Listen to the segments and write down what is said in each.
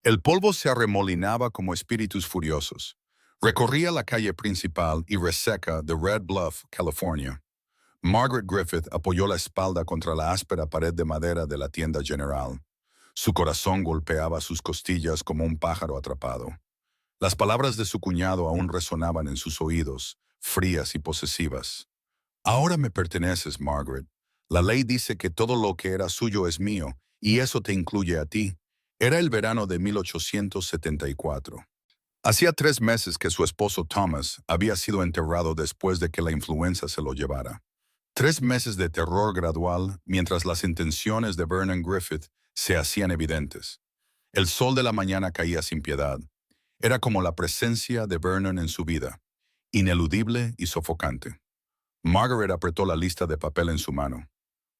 El polvo se arremolinaba como espíritus furiosos. Recorría la calle principal y reseca de Red Bluff, California. Margaret Griffith apoyó la espalda contra la áspera pared de madera de la tienda general. Su corazón golpeaba sus costillas como un pájaro atrapado. Las palabras de su cuñado aún resonaban en sus oídos, frías y posesivas. Ahora me perteneces, Margaret. La ley dice que todo lo que era suyo es mío, y eso te incluye a ti. Era el verano de 1874. Hacía 3 meses que su esposo Thomas había sido enterrado después de que la influenza se lo llevara. 3 meses de terror gradual mientras las intenciones de Vernon Griffith se hacían evidentes. El sol de la mañana caía sin piedad. Era como la presencia de Vernon en su vida, ineludible y sofocante. Margaret apretó la lista de papel en su mano.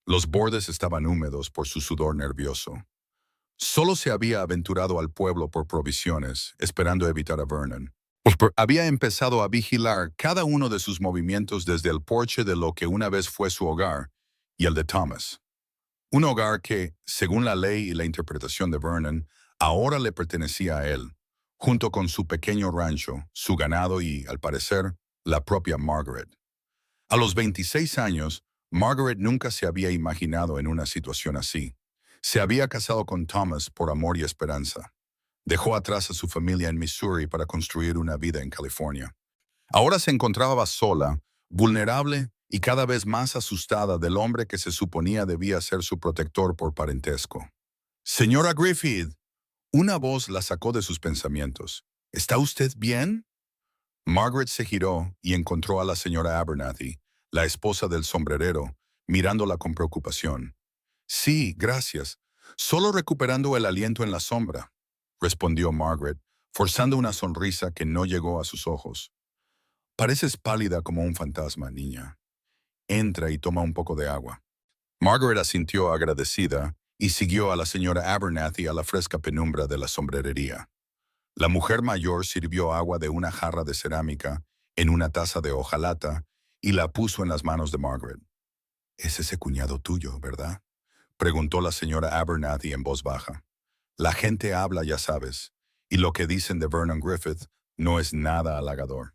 Los bordes estaban húmedos por su sudor nervioso. Solo se había aventurado al pueblo por provisiones, esperando evitar a Vernon. Había empezado a vigilar cada uno de sus movimientos desde el porche de lo que una vez fue su hogar y el de Thomas. Un hogar que, según la ley y la interpretación de Vernon, ahora le pertenecía a él, junto con su pequeño rancho, su ganado y, al parecer, la propia Margaret. A los 26 años, Margaret nunca se había imaginado en una situación así. Se había casado con Thomas por amor y esperanza. Dejó atrás a su familia en Missouri para construir una vida en California. Ahora se encontraba sola, vulnerable y cada vez más asustada del hombre que se suponía debía ser su protector por parentesco. Señora Griffith, una voz la sacó de sus pensamientos. ¿Está usted bien? Margaret se giró y encontró a la señora Abernathy, la esposa del sombrerero, mirándola con preocupación. Sí, gracias. Solo recuperando el aliento en la sombra, respondió Margaret, forzando una sonrisa que no llegó a sus ojos. Pareces pálida como un fantasma, niña. Entra y toma un poco de agua. Margaret asintió agradecida y siguió a la señora Abernathy a la fresca penumbra de la sombrerería. La mujer mayor sirvió agua de una jarra de cerámica en una taza de hojalata y la puso en las manos de Margaret. «Es ese cuñado tuyo, ¿verdad?», preguntó la señora Abernathy en voz baja. «La gente habla, ya sabes, y lo que dicen de Vernon Griffith no es nada halagador».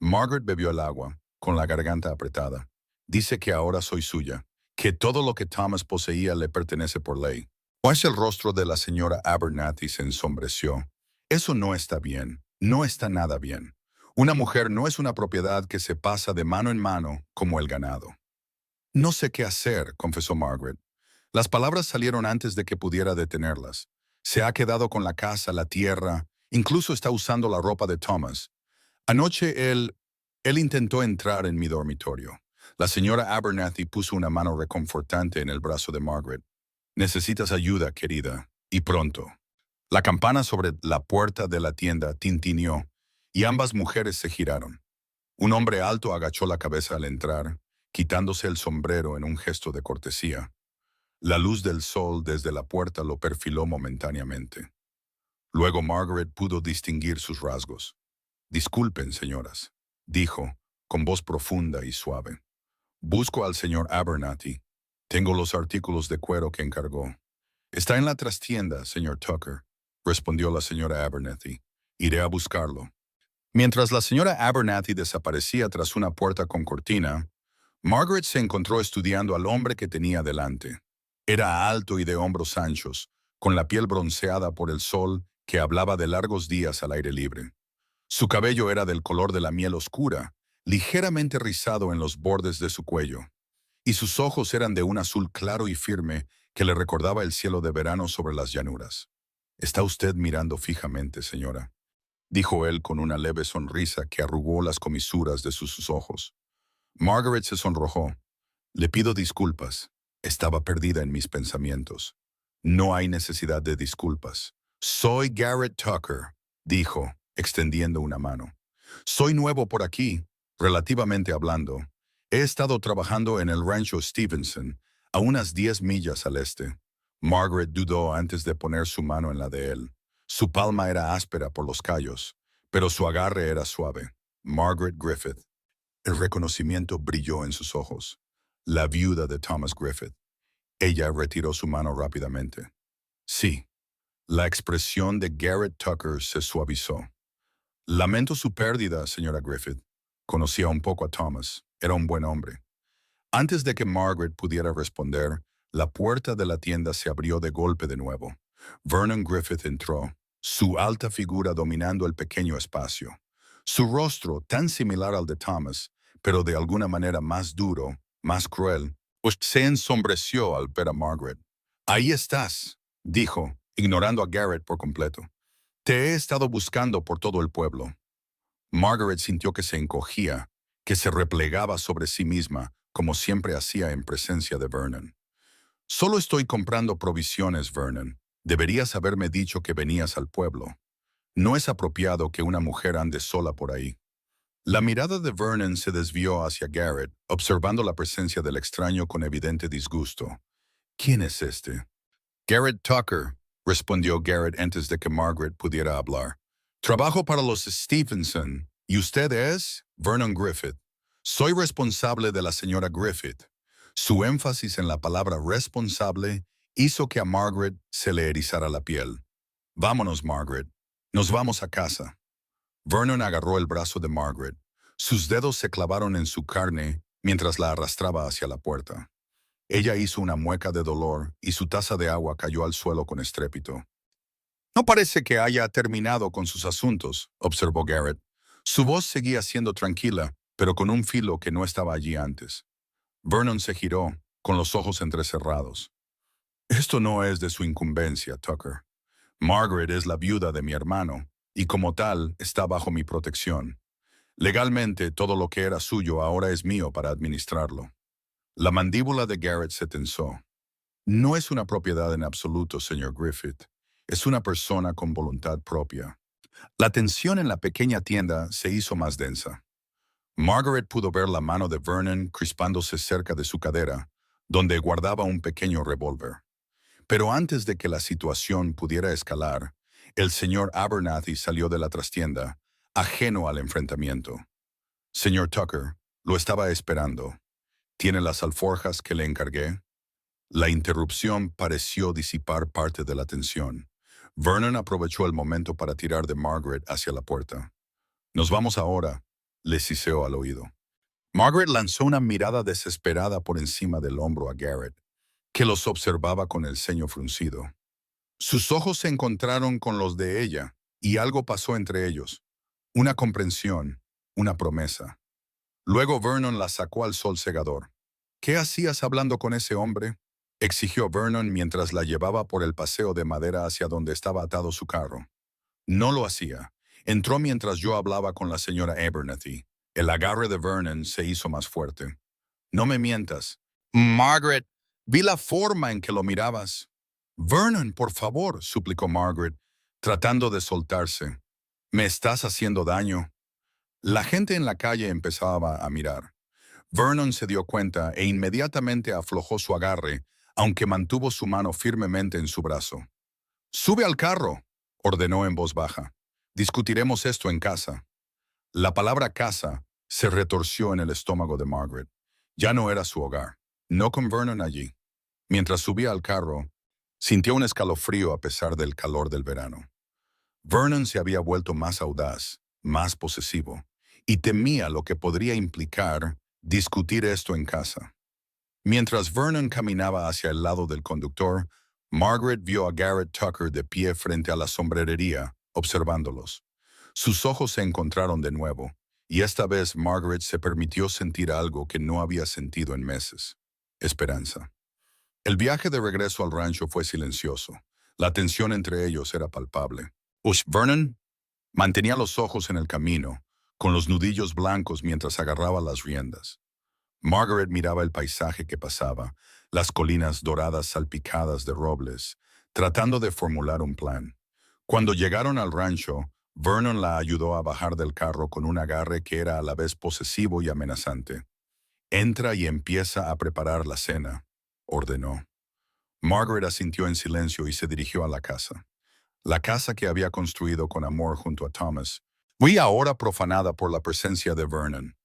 Margaret bebió el agua, con la garganta apretada. «Dice que ahora soy suya, que todo lo que Thomas poseía le pertenece por ley». Pues el rostro de la señora Abernathy se ensombreció. «Eso no está bien, no está nada bien. Una mujer no es una propiedad que se pasa de mano en mano como el ganado». «No sé qué hacer», confesó Margaret. Las palabras salieron antes de que pudiera detenerlas. Se ha quedado con la casa, la tierra, incluso está usando la ropa de Thomas. Anoche él intentó entrar en mi dormitorio. La señora Abernathy puso una mano reconfortante en el brazo de Margaret. «Necesitas ayuda, querida, y pronto». La campana sobre la puerta de la tienda tintineó, y ambas mujeres se giraron. Un hombre alto agachó la cabeza al entrar, quitándose el sombrero en un gesto de cortesía. La luz del sol desde la puerta lo perfiló momentáneamente. Luego Margaret pudo distinguir sus rasgos. «Disculpen, señoras», dijo, con voz profunda y suave. «Busco al señor Abernathy. Tengo los artículos de cuero que encargó». «Está en la trastienda, señor Tucker», respondió la señora Abernathy. «Iré a buscarlo». Mientras la señora Abernathy desaparecía tras una puerta con cortina, Margaret se encontró estudiando al hombre que tenía delante. Era alto y de hombros anchos, con la piel bronceada por el sol que hablaba de largos días al aire libre. Su cabello era del color de la miel oscura, ligeramente rizado en los bordes de su cuello, y sus ojos eran de un azul claro y firme que le recordaba el cielo de verano sobre las llanuras. «Está usted mirando fijamente, señora», dijo él con una leve sonrisa que arrugó las comisuras de sus ojos. Margaret se sonrojó. «Le pido disculpas. Estaba perdida en mis pensamientos». «No hay necesidad de disculpas. Soy Garrett Tucker», dijo, extendiendo una mano. «Soy nuevo por aquí, relativamente hablando. He estado trabajando en el rancho Stevenson, a unas 10 millas al este». Margaret dudó antes de poner su mano en la de él. Su palma era áspera por los callos, pero su agarre era suave. Margaret Griffith. El reconocimiento brilló en sus ojos. La viuda de Thomas Griffith. Ella retiró su mano rápidamente. «Sí, La expresión de Garrett Tucker se suavizó. Lamento su pérdida, señora Griffith. Conocía un poco a Thomas. Era un buen hombre. Antes de que Margaret pudiera responder, la puerta de la tienda se abrió de golpe de nuevo. Vernon Griffith entró, su alta figura dominando el pequeño espacio. Su rostro, tan similar al de Thomas, pero de alguna manera más duro, más cruel, pues se ensombreció al ver a Margaret. «Ahí estás», dijo, ignorando a Garrett por completo. «Te he estado buscando por todo el pueblo». Margaret sintió que se encogía, que se replegaba sobre sí misma, como siempre hacía en presencia de Vernon. «Solo estoy comprando provisiones, Vernon. Deberías haberme dicho que venías al pueblo. No es apropiado que una mujer ande sola por ahí». La mirada de Vernon se desvió hacia Garrett, observando la presencia del extraño con evidente disgusto. «¿Quién es este?» «Garrett Tucker», respondió Garrett antes de que Margaret pudiera hablar. «Trabajo para los Stephenson. ¿Y usted es?» «Vernon Griffith. Soy responsable de la señora Griffith». Su énfasis en la palabra responsable hizo que a Margaret se le erizara la piel. «Vámonos, Margaret. Nos vamos a casa». Vernon agarró el brazo de Margaret. Sus dedos se clavaron en su carne mientras la arrastraba hacia la puerta. Ella hizo una mueca de dolor y su taza de agua cayó al suelo con estrépito. «No parece que haya terminado con sus asuntos», observó Garrett. Su voz seguía siendo tranquila, pero con un filo que no estaba allí antes. Vernon se giró, con los ojos entrecerrados. «Esto no es de su incumbencia, Tucker. Margaret es la viuda de mi hermano, y como tal está bajo mi protección. Legalmente, todo lo que era suyo ahora es mío para administrarlo». La mandíbula de Garrett se tensó. «No es una propiedad en absoluto, señor Griffith. Es una persona con voluntad propia». La tensión en la pequeña tienda se hizo más densa. Margaret pudo ver la mano de Vernon crispándose cerca de su cadera, donde guardaba un pequeño revólver. Pero antes de que la situación pudiera escalar, el señor Abernathy salió de la trastienda, ajeno al enfrentamiento. «Señor Tucker, lo estaba esperando. ¿Tiene las alforjas que le encargué?» La interrupción pareció disipar parte de la tensión. Vernon aprovechó el momento para tirar de Margaret hacia la puerta. «Nos vamos ahora», le siseó al oído. Margaret lanzó una mirada desesperada por encima del hombro a Garrett, que los observaba con el ceño fruncido. Sus ojos se encontraron con los de ella, y algo pasó entre ellos. Una comprensión, una promesa. Luego Vernon la sacó al sol cegador. «¿Qué hacías hablando con ese hombre?», exigió Vernon mientras la llevaba por el paseo de madera hacia donde estaba atado su carro. «No lo hacía. Entró mientras yo hablaba con la señora Abernathy». El agarre de Vernon se hizo más fuerte. «No me mientas». «Margaret, vi la forma en que lo mirabas». «Vernon, por favor», suplicó Margaret, tratando de soltarse. «Me estás haciendo daño». La gente en la calle empezaba a mirar. Vernon se dio cuenta e inmediatamente aflojó su agarre, aunque mantuvo su mano firmemente en su brazo. «Sube al carro», ordenó en voz baja. «Discutiremos esto en casa». La palabra casa se retorció en el estómago de Margaret. Ya no era su hogar, no con Vernon allí. Mientras subía al carro, sintió un escalofrío a pesar del calor del verano. Vernon se había vuelto más audaz, más posesivo, y temía lo que podría implicar discutir esto en casa. Mientras Vernon caminaba hacia el lado del conductor, Margaret vio a Garrett Tucker de pie frente a la sombrerería, observándolos. Sus ojos se encontraron de nuevo, y esta vez Margaret se permitió sentir algo que no había sentido en meses: esperanza. El viaje de regreso al rancho fue silencioso. La tensión entre ellos era palpable. Vernon mantenía los ojos en el camino, con los nudillos blancos mientras agarraba las riendas. Margaret miraba el paisaje que pasaba, las colinas doradas salpicadas de robles, tratando de formular un plan. Cuando llegaron al rancho, Vernon la ayudó a bajar del carro con un agarre que era a la vez posesivo y amenazante. «Entra y empieza a preparar la cena», ordenó. Margaret asintió en silencio y se dirigió a la casa que había construido con amor junto a Thomas, fue ahora profanada por la presencia de Vernon.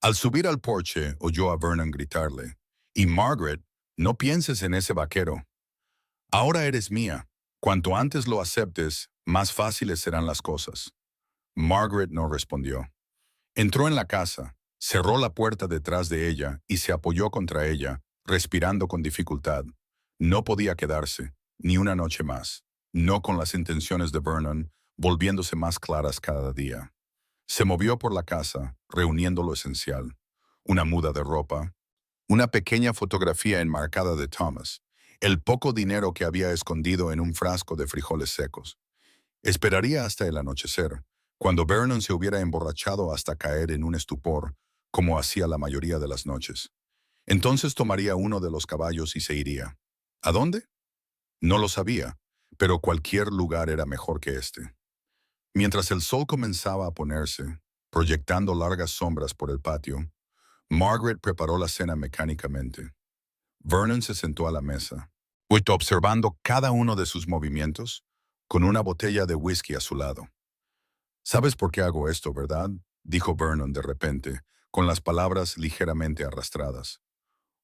Al subir al porche, oyó a Vernon gritarle: «Y Margaret, no pienses en ese vaquero. Ahora eres mía. Cuanto antes lo aceptes, más fáciles serán las cosas. Margaret no respondió. Entró en la casa, cerró la puerta detrás de ella y se apoyó contra ella, respirando con dificultad. No podía quedarse, ni una noche más, no con las intenciones de Vernon, volviéndose más claras cada día. Se movió por la casa, reuniendo lo esencial. Una muda de ropa, una pequeña fotografía enmarcada de Thomas, el poco dinero que había escondido en un frasco de frijoles secos. Esperaría hasta el anochecer, cuando Vernon se hubiera emborrachado hasta caer en un estupor, como hacía la mayoría de las noches. Entonces tomaría uno de los caballos y se iría. ¿A dónde? No lo sabía, pero cualquier lugar era mejor que este. Mientras el sol comenzaba a ponerse, proyectando largas sombras por el patio, Margaret preparó la cena mecánicamente. Vernon se sentó a la mesa, observando cada uno de sus movimientos, con una botella de whisky a su lado. ¿Sabes por qué hago esto, verdad?, dijo Vernon de repente, con las palabras ligeramente arrastradas.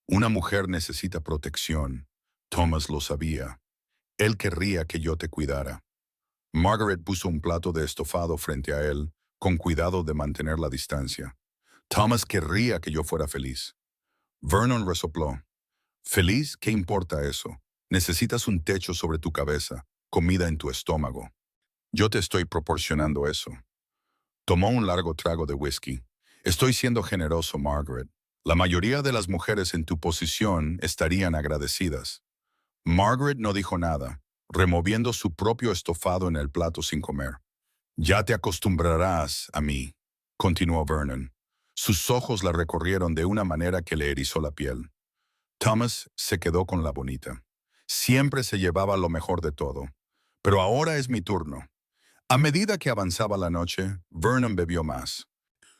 Una mujer necesita protección. Thomas lo sabía. Él querría que yo te cuidara. Margaret puso un plato de estofado frente a él, con cuidado de mantener la distancia. Thomas querría que yo fuera feliz. Vernon resopló. ¿Feliz? ¿Qué importa eso? Necesitas un techo sobre tu cabeza, comida en tu estómago. Yo te estoy proporcionando eso. Tomó un largo trago de whisky. Estoy siendo generoso, Margaret. La mayoría de las mujeres en tu posición estarían agradecidas. Margaret no dijo nada, removiendo su propio estofado en el plato sin comer. Ya te acostumbrarás a mí, continuó Vernon. Sus ojos la recorrieron de una manera que le erizó la piel. Thomas se quedó con la bonita. Siempre se llevaba lo mejor de todo. Pero ahora es mi turno. A medida que avanzaba la noche, Vernon bebió más.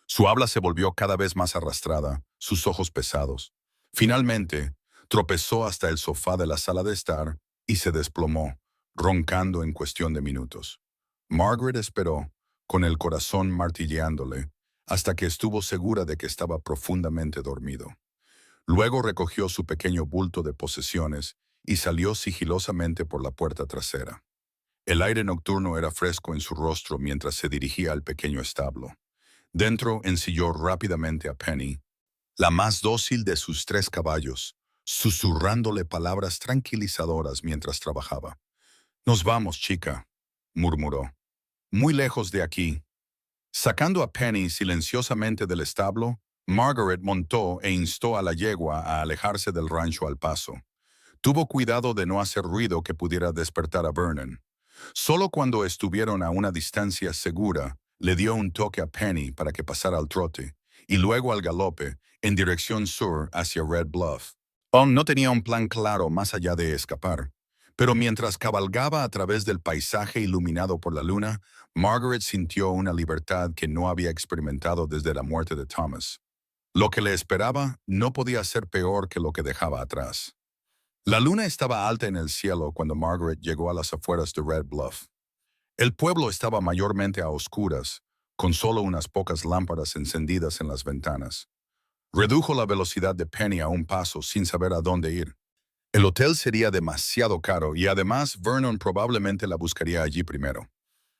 Su habla se volvió cada vez más arrastrada, sus ojos pesados. Finalmente, tropezó hasta el sofá de la sala de estar y se desplomó, roncando en cuestión de minutos. Margaret esperó, con el corazón martilleándole, hasta que estuvo segura de que estaba profundamente dormido. Luego recogió su pequeño bulto de posesiones y salió sigilosamente por la puerta trasera. El aire nocturno era fresco en su rostro mientras se dirigía al pequeño establo. Dentro ensilló rápidamente a Penny, la más dócil de sus 3 caballos, susurrándole palabras tranquilizadoras mientras trabajaba. «Nos vamos, chica», murmuró. «Muy lejos de aquí». Sacando a Penny silenciosamente del establo, Margaret montó e instó a la yegua a alejarse del rancho al paso. Tuvo cuidado de no hacer ruido que pudiera despertar a Vernon. Solo cuando estuvieron a una distancia segura, le dio un toque a Penny para que pasara al trote, y luego al galope, en dirección sur hacia Red Bluff. No tenía un plan claro más allá de escapar, pero mientras cabalgaba a través del paisaje iluminado por la luna, Margaret sintió una libertad que no había experimentado desde la muerte de Thomas. Lo que le esperaba no podía ser peor que lo que dejaba atrás. La luna estaba alta en el cielo cuando Margaret llegó a las afueras de Red Bluff. El pueblo estaba mayormente a oscuras, con solo unas pocas lámparas encendidas en las ventanas. Redujo la velocidad de Penny a un paso sin saber a dónde ir. El hotel sería demasiado caro y además Vernon probablemente la buscaría allí primero.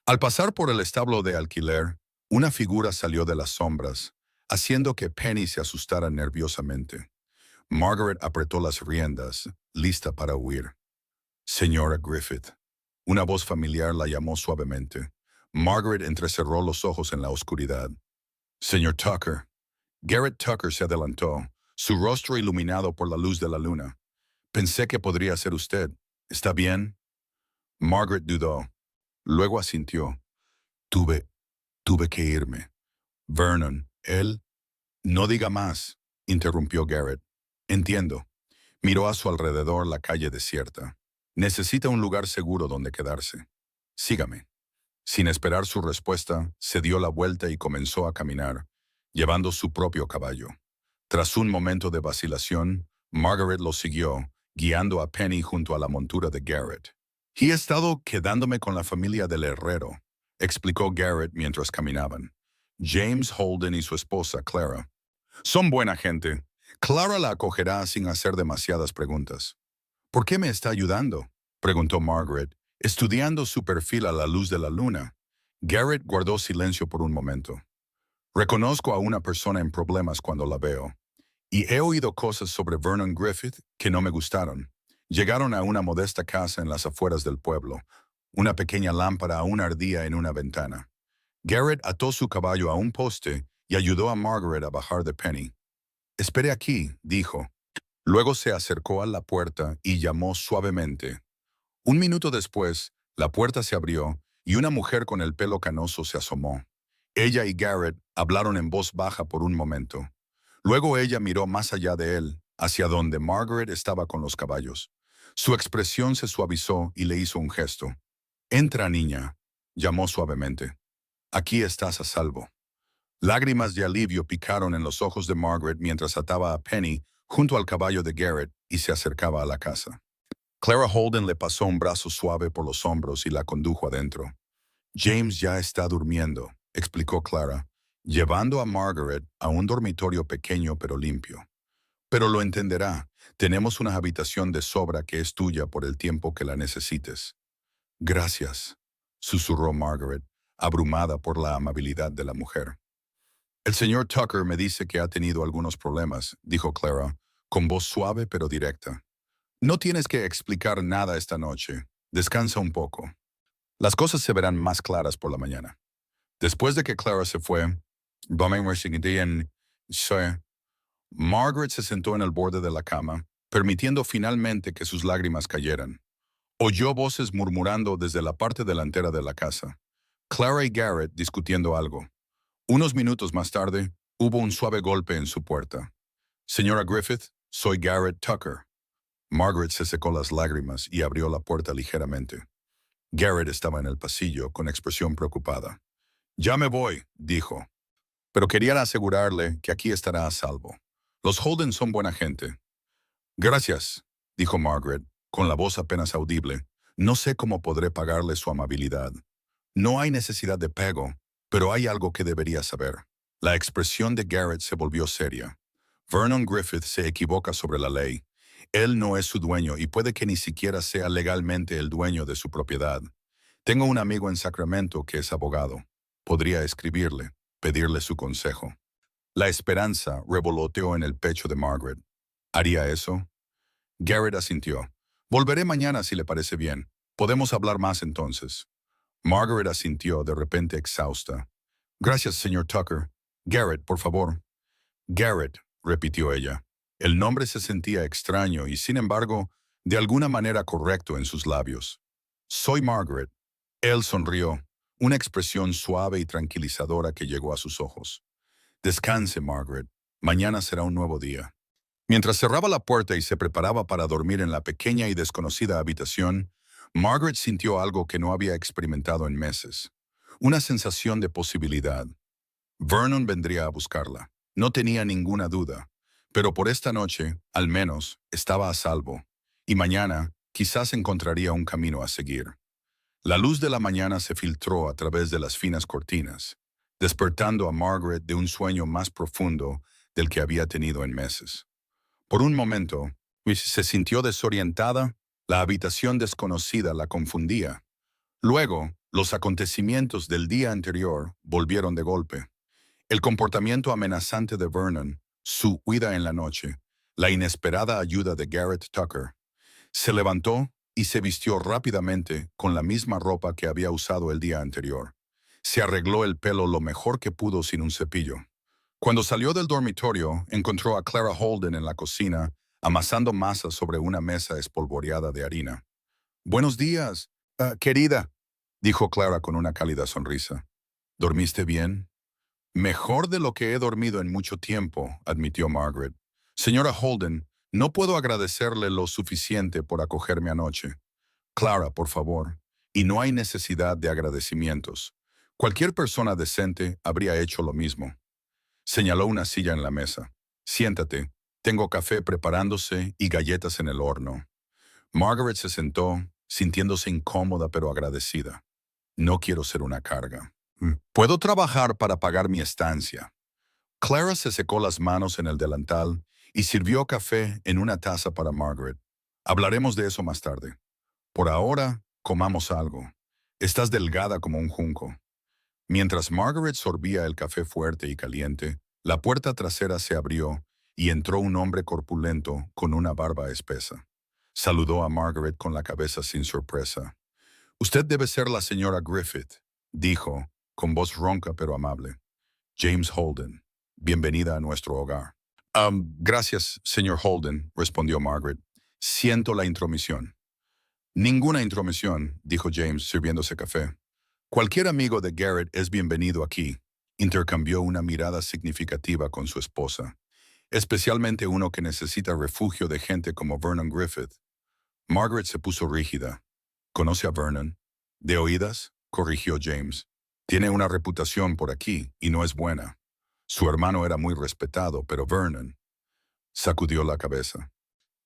Al pasar por el establo de alquiler, una figura salió de las sombras, haciendo que Penny se asustara nerviosamente. Margaret apretó las riendas, lista para huir. «Señora Griffith». Una voz familiar la llamó suavemente. Margaret entrecerró los ojos en la oscuridad. «Señor Tucker». Garrett Tucker se adelantó, su rostro iluminado por la luz de la luna. «Pensé que podría ser usted. ¿Está bien?» Margaret dudó. Luego asintió. Tuve que irme. Vernon, él... No diga más, interrumpió Garrett. Entiendo. Miró a su alrededor la calle desierta. Necesita un lugar seguro donde quedarse. Sígame. Sin esperar su respuesta, se dio la vuelta y comenzó a caminar, llevando su propio caballo. Tras un momento de vacilación, Margaret lo siguió, guiando a Penny junto a la montura de Garrett. «He estado quedándome con la familia del herrero», explicó Garrett mientras caminaban. «James Holden y su esposa, Clara. Son buena gente. Clara la acogerá sin hacer demasiadas preguntas». «¿Por qué me está ayudando?», preguntó Margaret, Estudiando su perfil a la luz de la luna, Garrett guardó silencio por un momento. Reconozco a una persona en problemas cuando la veo, y he oído cosas sobre Vernon Griffith que no me gustaron. Llegaron a una modesta casa en las afueras del pueblo. Una pequeña lámpara aún ardía en una ventana. Garrett ató su caballo a un poste y ayudó a Margaret a bajar de Penny. «Espere aquí», dijo. Luego se acercó a la puerta y llamó suavemente. Un minuto después, la puerta se abrió y una mujer con el pelo canoso se asomó. Ella y Garrett hablaron en voz baja por un momento. Luego ella miró más allá de él, hacia donde Margaret estaba con los caballos. Su expresión se suavizó y le hizo un gesto. «Entra, niña», llamó suavemente. «Aquí estás a salvo». Lágrimas de alivio picaron en los ojos de Margaret mientras ataba a Penny junto al caballo de Garrett y se acercaba a la casa. Clara Holden le pasó un brazo suave por los hombros y la condujo adentro. «James ya está durmiendo», explicó Clara, llevando a Margaret a un dormitorio pequeño pero limpio. «Pero lo entenderá. Tenemos una habitación de sobra que es tuya por el tiempo que la necesites». «Gracias», susurró Margaret, abrumada por la amabilidad de la mujer. «El señor Tucker me dice que ha tenido algunos problemas», dijo Clara, con voz suave pero directa. «No tienes que explicar nada esta noche. Descansa un poco. Las cosas se verán más claras por la mañana». Después de que Clara se fue, Margaret se sentó en el borde de la cama, permitiendo finalmente que sus lágrimas cayeran. Oyó voces murmurando desde la parte delantera de la casa. Clara y Garrett discutiendo algo. Unos minutos más tarde, hubo un suave golpe en su puerta. «Señora Griffith, soy Garrett Tucker». Margaret se secó las lágrimas y abrió la puerta ligeramente. Garrett estaba en el pasillo con expresión preocupada. «Ya me voy», dijo, «pero quería asegurarle que aquí estará a salvo. Los Holden son buena gente». «Gracias», dijo Margaret, con la voz apenas audible. «No sé cómo podré pagarle su amabilidad. No hay necesidad de pago, pero hay algo que debería saber». La expresión de Garrett se volvió seria. «Vernon Griffith se equivoca sobre la ley. Él no es su dueño y puede que ni siquiera sea legalmente el dueño de su propiedad. Tengo un amigo en Sacramento que es abogado. Podría escribirle, pedirle su consejo». La esperanza revoloteó en el pecho de Margaret. ¿Haría eso? Garrett asintió. «Volveré mañana si le parece bien. Podemos hablar más entonces». Margaret asintió de repente exhausta. «Gracias, señor Tucker. Garrett, por favor». «Garrett», repitió ella. El nombre se sentía extraño y, sin embargo, de alguna manera correcto en sus labios. «Soy Margaret». Él sonrió, una expresión suave y tranquilizadora que llegó a sus ojos. «Descanse, Margaret. Mañana será un nuevo día». Mientras cerraba la puerta y se preparaba para dormir en la pequeña y desconocida habitación, Margaret sintió algo que no había experimentado en meses. Una sensación de posibilidad. Vernon vendría a buscarla. No tenía ninguna duda. Pero por esta noche, al menos, estaba a salvo. Y mañana, quizás encontraría un camino a seguir. La luz de la mañana se filtró a través de las finas cortinas, despertando a Margaret de un sueño más profundo del que había tenido en meses. Por un momento, se sintió desorientada, la habitación desconocida la confundía. Luego, los acontecimientos del día anterior volvieron de golpe. El comportamiento amenazante de Vernon, su huida en la noche, la inesperada ayuda de Garrett Tucker. Se levantó y se vistió rápidamente con la misma ropa que había usado el día anterior. Se arregló el pelo lo mejor que pudo sin un cepillo. Cuando salió del dormitorio, encontró a Clara Holden en la cocina, amasando masa sobre una mesa espolvoreada de harina. «Buenos días, querida», dijo Clara con una cálida sonrisa. «¿Dormiste bien?» «Mejor de lo que he dormido en mucho tiempo», admitió Margaret. «Señora Holden, no puedo agradecerle lo suficiente por acogerme anoche». «Clara, por favor, y no hay necesidad de agradecimientos. Cualquier persona decente habría hecho lo mismo». Señaló una silla en la mesa. «Siéntate. Tengo café preparándose y galletas en el horno». Margaret se sentó, sintiéndose incómoda pero agradecida. «No quiero ser una carga. Puedo trabajar para pagar mi estancia». Clara se secó las manos en el delantal y sirvió café en una taza para Margaret. «Hablaremos de eso más tarde. Por ahora, comamos algo. Estás delgada como un junco. Mientras Margaret sorbía el café fuerte y caliente, la puerta trasera se abrió y entró un hombre corpulento con una barba espesa. Saludó a Margaret con la cabeza sin sorpresa. «Usted debe ser la señora Griffith», dijo, con voz ronca pero amable. «James Holden, bienvenida a nuestro hogar». Gracias, señor Holden», respondió Margaret. «Siento la intromisión». «Ninguna intromisión», dijo James, sirviéndose café. «Cualquier amigo de Garrett es bienvenido aquí», intercambió una mirada significativa con su esposa. «Especialmente uno que necesita refugio de gente como Vernon Griffith». Margaret se puso rígida. «¿Conoce a Vernon?» «De oídas», corrigió James. «Tiene una reputación por aquí y no es buena. Su hermano era muy respetado, pero Vernon…» Sacudió la cabeza.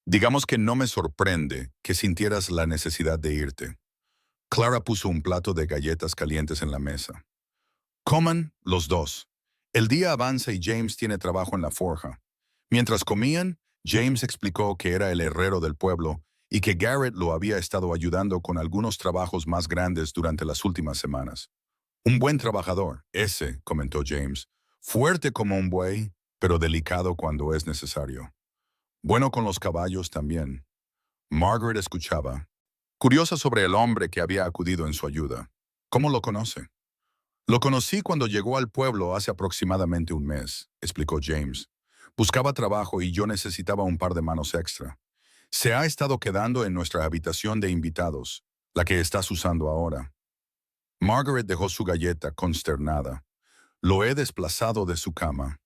«Digamos que no me sorprende que sintieras la necesidad de irte». Clara puso un plato de galletas calientes en la mesa. «Coman los dos. El día avanza y James tiene trabajo en la forja». Mientras comían, James explicó que era el herrero del pueblo y que Garrett lo había estado ayudando con algunos trabajos más grandes durante las últimas semanas. «Un buen trabajador, ese», comentó James. «Fuerte como un buey, pero delicado cuando es necesario. Bueno con los caballos también». Margaret escuchaba, curiosa sobre el hombre que había acudido en su ayuda. «¿Cómo lo conoce?» «Lo conocí cuando llegó al pueblo hace aproximadamente un mes», explicó James. «Buscaba trabajo y yo necesitaba un par de manos extra. Se ha estado quedando en nuestra habitación de invitados, la que estás usando ahora». Margaret dejó su galleta consternada. «Lo he desplazado de su cama».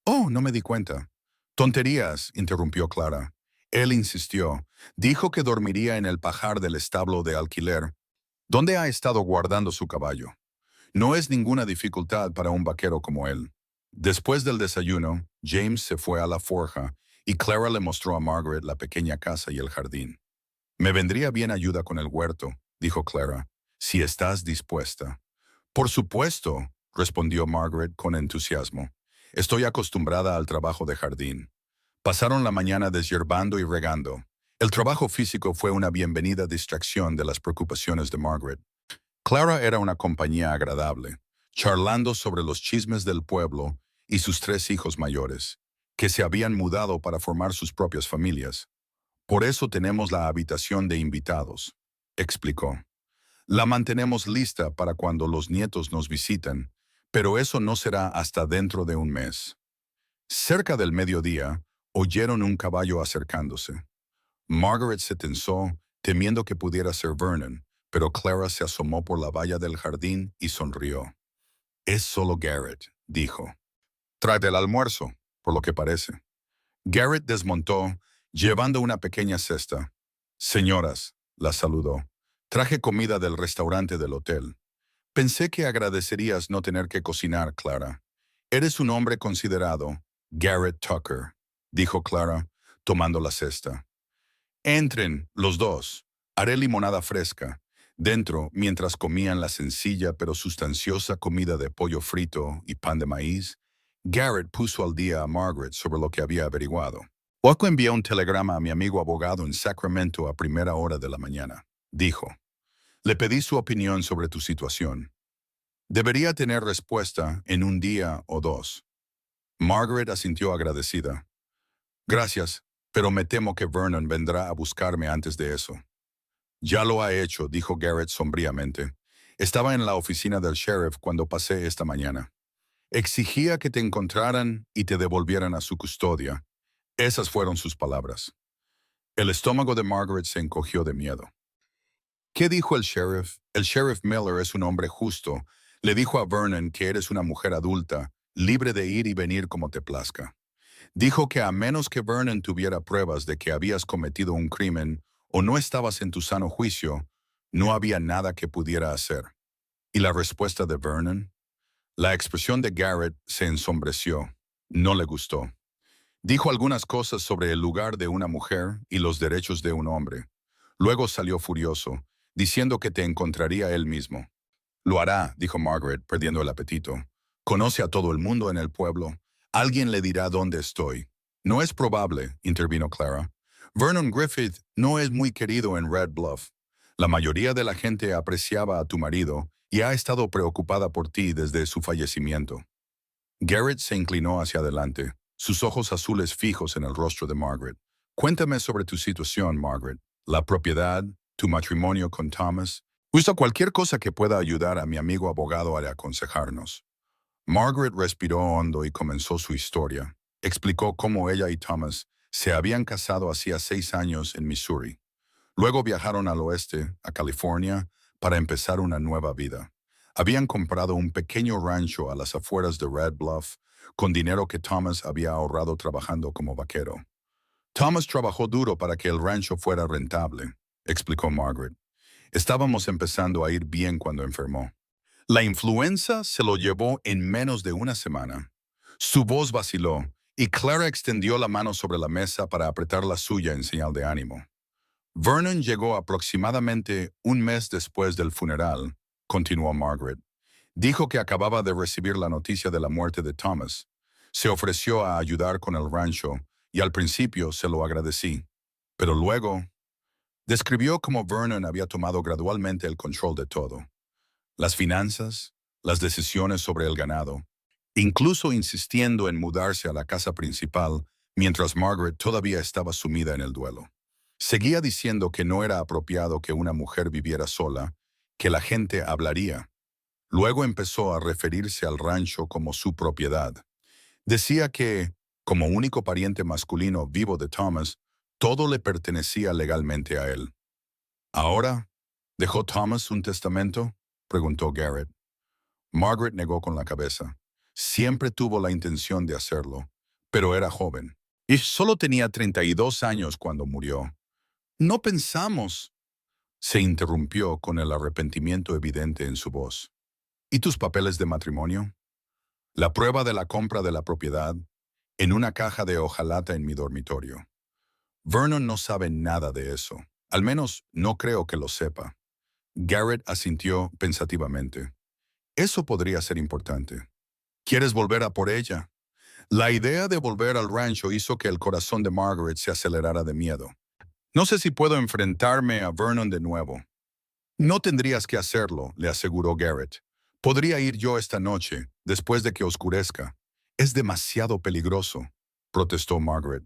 «Oh, no me di cuenta». «Tonterías», interrumpió Clara. Él insistió. Dijo que dormiría en el pajar del establo de alquiler, donde ha estado guardando su caballo. No es ninguna dificultad para un vaquero como él». Después del desayuno, James se fue a la forja y Clara le mostró a Margaret la pequeña casa y el jardín. «Me vendría bien ayuda con el huerto», dijo Clara, «si estás dispuesta». «Por supuesto», respondió Margaret con entusiasmo. «Estoy acostumbrada al trabajo de jardín». Pasaron la mañana deshierbando y regando. El trabajo físico fue una bienvenida distracción de las preocupaciones de Margaret. Clara era una compañía agradable, charlando sobre los chismes del pueblo y sus 3 hijos mayores, que se habían mudado para formar sus propias familias. «Por eso tenemos la habitación de invitados», explicó. «La mantenemos lista para cuando los nietos nos visiten, pero eso no será hasta dentro de un mes». Cerca del mediodía, oyeron un caballo acercándose. Margaret se tensó, temiendo que pudiera ser Vernon, pero Clara se asomó por la valla del jardín y sonrió. «Es solo Garrett», dijo. «Tráete el almuerzo, por lo que parece». Garrett desmontó, llevando una pequeña cesta. «Señoras», la saludó, «traje comida del restaurante del hotel». «Pensé que agradecerías no tener que cocinar, Clara. Eres un hombre considerado, Garrett Tucker», dijo Clara, tomando la cesta. «Entren, los dos. Haré limonada fresca». Dentro, mientras comían la sencilla pero sustanciosa comida de pollo frito y pan de maíz, Garrett puso al día a Margaret sobre lo que había averiguado. «Hoy envié un telegrama a mi amigo abogado en Sacramento a primera hora de la mañana», dijo. «Le pedí su opinión sobre tu situación. Debería tener respuesta en un día o 2». Margaret asintió agradecida. «Gracias, pero me temo que Vernon vendrá a buscarme antes de eso». «Ya lo ha hecho», dijo Garrett sombríamente. «Estaba en la oficina del sheriff cuando pasé esta mañana. Exigía que te encontraran y te devolvieran a su custodia». Esas fueron sus palabras. El estómago de Margaret se encogió de miedo. «¿Qué dijo el sheriff?» «El sheriff Miller es un hombre justo. Le dijo a Vernon que eres una mujer adulta, libre de ir y venir como te plazca. Dijo que a menos que Vernon tuviera pruebas de que habías cometido un crimen o no estabas en tu sano juicio, no había nada que pudiera hacer». ¿Y la respuesta de Vernon? La expresión de Garrett se ensombreció. No le gustó. Dijo algunas cosas sobre el lugar de una mujer y los derechos de un hombre. Luego salió furioso, diciendo que te encontraría él mismo. «Lo hará», dijo Margaret, perdiendo el apetito. «Conoce a todo el mundo en el pueblo. Alguien le dirá dónde estoy». «No es probable», intervino Clara. «Vernon Griffith no es muy querido en Red Bluff. La mayoría de la gente apreciaba a tu marido y ha estado preocupada por ti desde su fallecimiento. Garrett se inclinó hacia adelante, sus ojos azules fijos en el rostro de Margaret. Cuéntame sobre tu situación, Margaret. La propiedad, tu matrimonio con Thomas. Usa cualquier cosa que pueda ayudar a mi amigo abogado a aconsejarnos. Margaret respiró hondo y comenzó su historia. Explicó cómo ella y Thomas se habían casado hacía 6 años en Missouri. Luego viajaron al oeste, a California, para empezar una nueva vida. Habían comprado un pequeño rancho a las afueras de Red Bluff, con dinero que Thomas había ahorrado trabajando como vaquero. Thomas trabajó duro para que el rancho fuera rentable, explicó Margaret. Estábamos empezando a ir bien cuando enfermó. La influenza se lo llevó en menos de una semana. Su voz vaciló, y Clara extendió la mano sobre la mesa para apretar la suya en señal de ánimo. Vernon llegó aproximadamente un mes después del funeral, continuó Margaret. Dijo que acababa de recibir la noticia de la muerte de Thomas. Se ofreció a ayudar con el rancho y al principio se lo agradecí. Pero luego describió cómo Vernon había tomado gradualmente el control de todo. Las finanzas, las decisiones sobre el ganado, incluso insistiendo en mudarse a la casa principal mientras Margaret todavía estaba sumida en el duelo. Seguía diciendo que no era apropiado que una mujer viviera sola, que la gente hablaría. Luego empezó a referirse al rancho como su propiedad. Decía que, como único pariente masculino vivo de Thomas, todo le pertenecía legalmente a él. ¿Ahora? ¿Dejó Thomas un testamento?, preguntó Garrett. Margaret negó con la cabeza. Siempre tuvo la intención de hacerlo, pero era joven. Y solo tenía 32 años cuando murió. No pensamos, se interrumpió con el arrepentimiento evidente en su voz. ¿Y tus papeles de matrimonio? La prueba de la compra de la propiedad, en una caja de hojalata en mi dormitorio. Vernon no sabe nada de eso. Al menos no creo que lo sepa. Garrett asintió pensativamente. Eso podría ser importante. ¿Quieres volver a por ella? La idea de volver al rancho hizo que el corazón de Margaret se acelerara de miedo. No sé si puedo enfrentarme a Vernon de nuevo. No tendrías que hacerlo, le aseguró Garrett. Podría ir yo esta noche, después de que oscurezca. Es demasiado peligroso, protestó Margaret.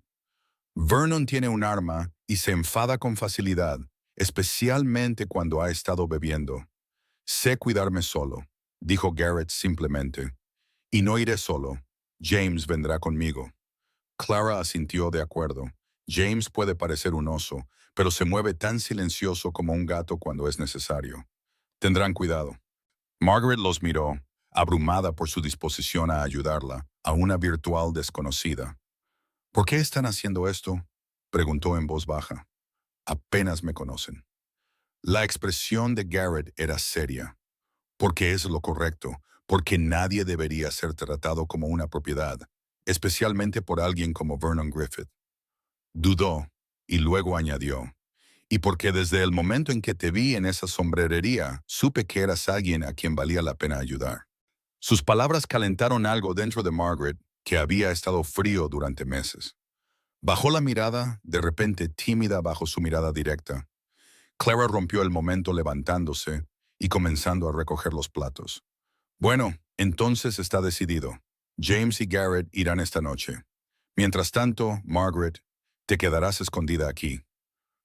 Vernon tiene un arma y se enfada con facilidad, especialmente cuando ha estado bebiendo. Sé cuidarme solo, dijo Garrett simplemente. Y no iré solo. James vendrá conmigo. Clara asintió de acuerdo. James puede parecer un oso, pero se mueve tan silencioso como un gato cuando es necesario. Tendrán cuidado. Margaret los miró, abrumada por su disposición a ayudarla, a una virtual desconocida. ¿Por qué están haciendo esto?, preguntó en voz baja. Apenas me conocen. La expresión de Garrett era seria. Porque es lo correcto, porque nadie debería ser tratado como una propiedad, especialmente por alguien como Vernon Griffith. Dudó, y luego añadió, y porque desde el momento en que te vi en esa sombrerería, supe que eras alguien a quien valía la pena ayudar. Sus palabras calentaron algo dentro de Margaret que había estado frío durante meses. Bajó la mirada, de repente tímida bajo su mirada directa. Clara rompió el momento levantándose y comenzando a recoger los platos. Bueno, entonces está decidido. James y Garrett irán esta noche. Mientras tanto, Margaret, te quedarás escondida aquí.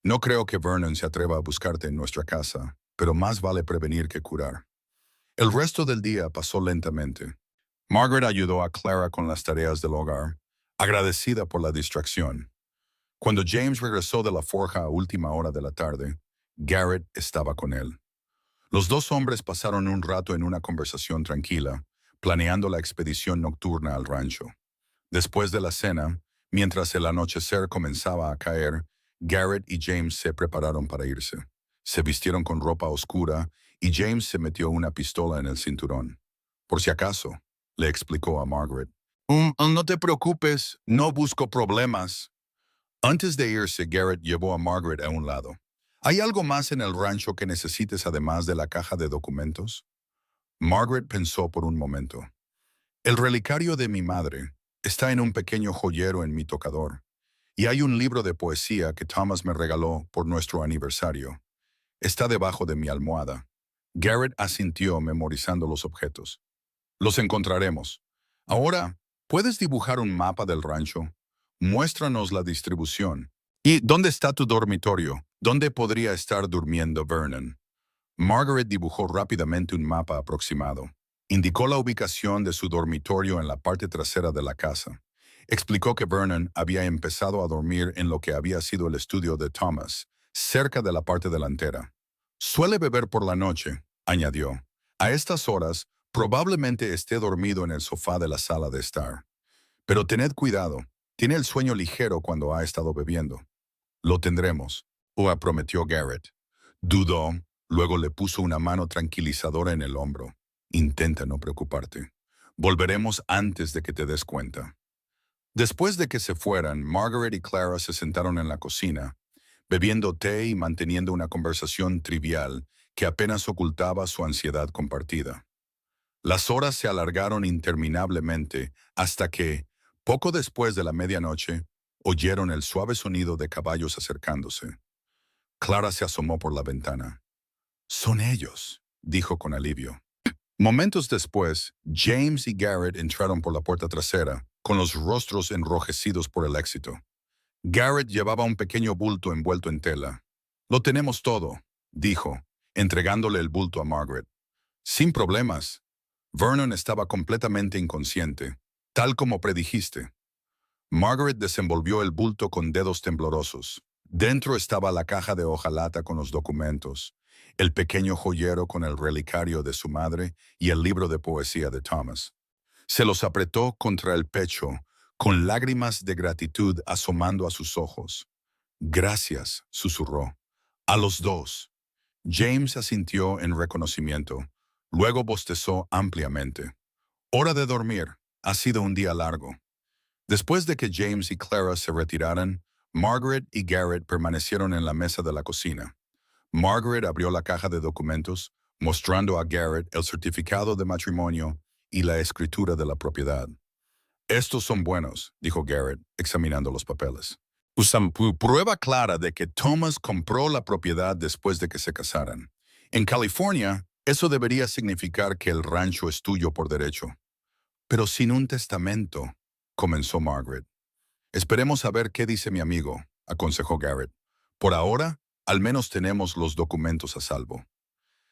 No creo que Vernon se atreva a buscarte en nuestra casa, pero más vale prevenir que curar. El resto del día pasó lentamente. Margaret ayudó a Clara con las tareas del hogar, agradecida por la distracción. Cuando James regresó de la forja a última hora de la tarde, Garrett estaba con él. Los dos hombres pasaron un rato en una conversación tranquila, planeando la expedición nocturna al rancho. Después de la cena, mientras el anochecer comenzaba a caer, Garrett y James se prepararon para irse. Se vistieron con ropa oscura y James se metió una pistola en el cinturón. Por si acaso, le explicó a Margaret. No te preocupes, no busco problemas. Antes de irse, Garrett llevó a Margaret a un lado. ¿Hay algo más en el rancho que necesites además de la caja de documentos? Margaret pensó por un momento. El relicario de mi madre está en un pequeño joyero en mi tocador, y hay un libro de poesía que Thomas me regaló por nuestro aniversario. Está debajo de mi almohada. Garrett asintió memorizando los objetos. Los encontraremos. Ahora, ¿puedes dibujar un mapa del rancho? Muéstranos la distribución. ¿Y dónde está tu dormitorio? ¿Dónde podría estar durmiendo Vernon? Margaret dibujó rápidamente un mapa aproximado. Indicó la ubicación de su dormitorio en la parte trasera de la casa. Explicó que Vernon había empezado a dormir en lo que había sido el estudio de Thomas, cerca de la parte delantera. Suele beber por la noche, añadió. A estas horas, probablemente esté dormido en el sofá de la sala de estar. Pero tened cuidado, tiene el sueño ligero cuando ha estado bebiendo. Lo tendremos, prometió Garrett. Dudó, luego le puso una mano tranquilizadora en el hombro. Intenta no preocuparte. Volveremos antes de que te des cuenta. Después de que se fueran, Margaret y Clara se sentaron en la cocina, bebiendo té y manteniendo una conversación trivial que apenas ocultaba su ansiedad compartida. Las horas se alargaron interminablemente hasta que, poco después de la medianoche, oyeron el suave sonido de caballos acercándose. Clara se asomó por la ventana. «Son ellos», dijo con alivio. Momentos después, James y Garrett entraron por la puerta trasera, con los rostros enrojecidos por el éxito. Garrett llevaba un pequeño bulto envuelto en tela. «Lo tenemos todo», dijo, entregándole el bulto a Margaret. «Sin problemas». Vernon estaba completamente inconsciente, tal como predijiste. Margaret desenvolvió el bulto con dedos temblorosos. Dentro estaba la caja de hojalata con los documentos, el pequeño joyero con el relicario de su madre y el libro de poesía de Thomas. Se los apretó contra el pecho, con lágrimas de gratitud asomando a sus ojos. «Gracias», susurró. «A los dos». James asintió en reconocimiento. Luego bostezó ampliamente. «Hora de dormir. Ha sido un día largo». Después de que James y Clara se retiraran, Margaret y Garrett permanecieron en la mesa de la cocina. Margaret abrió la caja de documentos, mostrando a Garrett el certificado de matrimonio y la escritura de la propiedad. «Estos son buenos», dijo Garrett, examinando los papeles. «Usan prueba clara de que Thomas compró la propiedad después de que se casaran. En California, eso debería significar que el rancho es tuyo por derecho». «Pero sin un testamento», comenzó Margaret. «Esperemos a ver qué dice mi amigo», aconsejó Garrett. «Por ahora, al menos tenemos los documentos a salvo».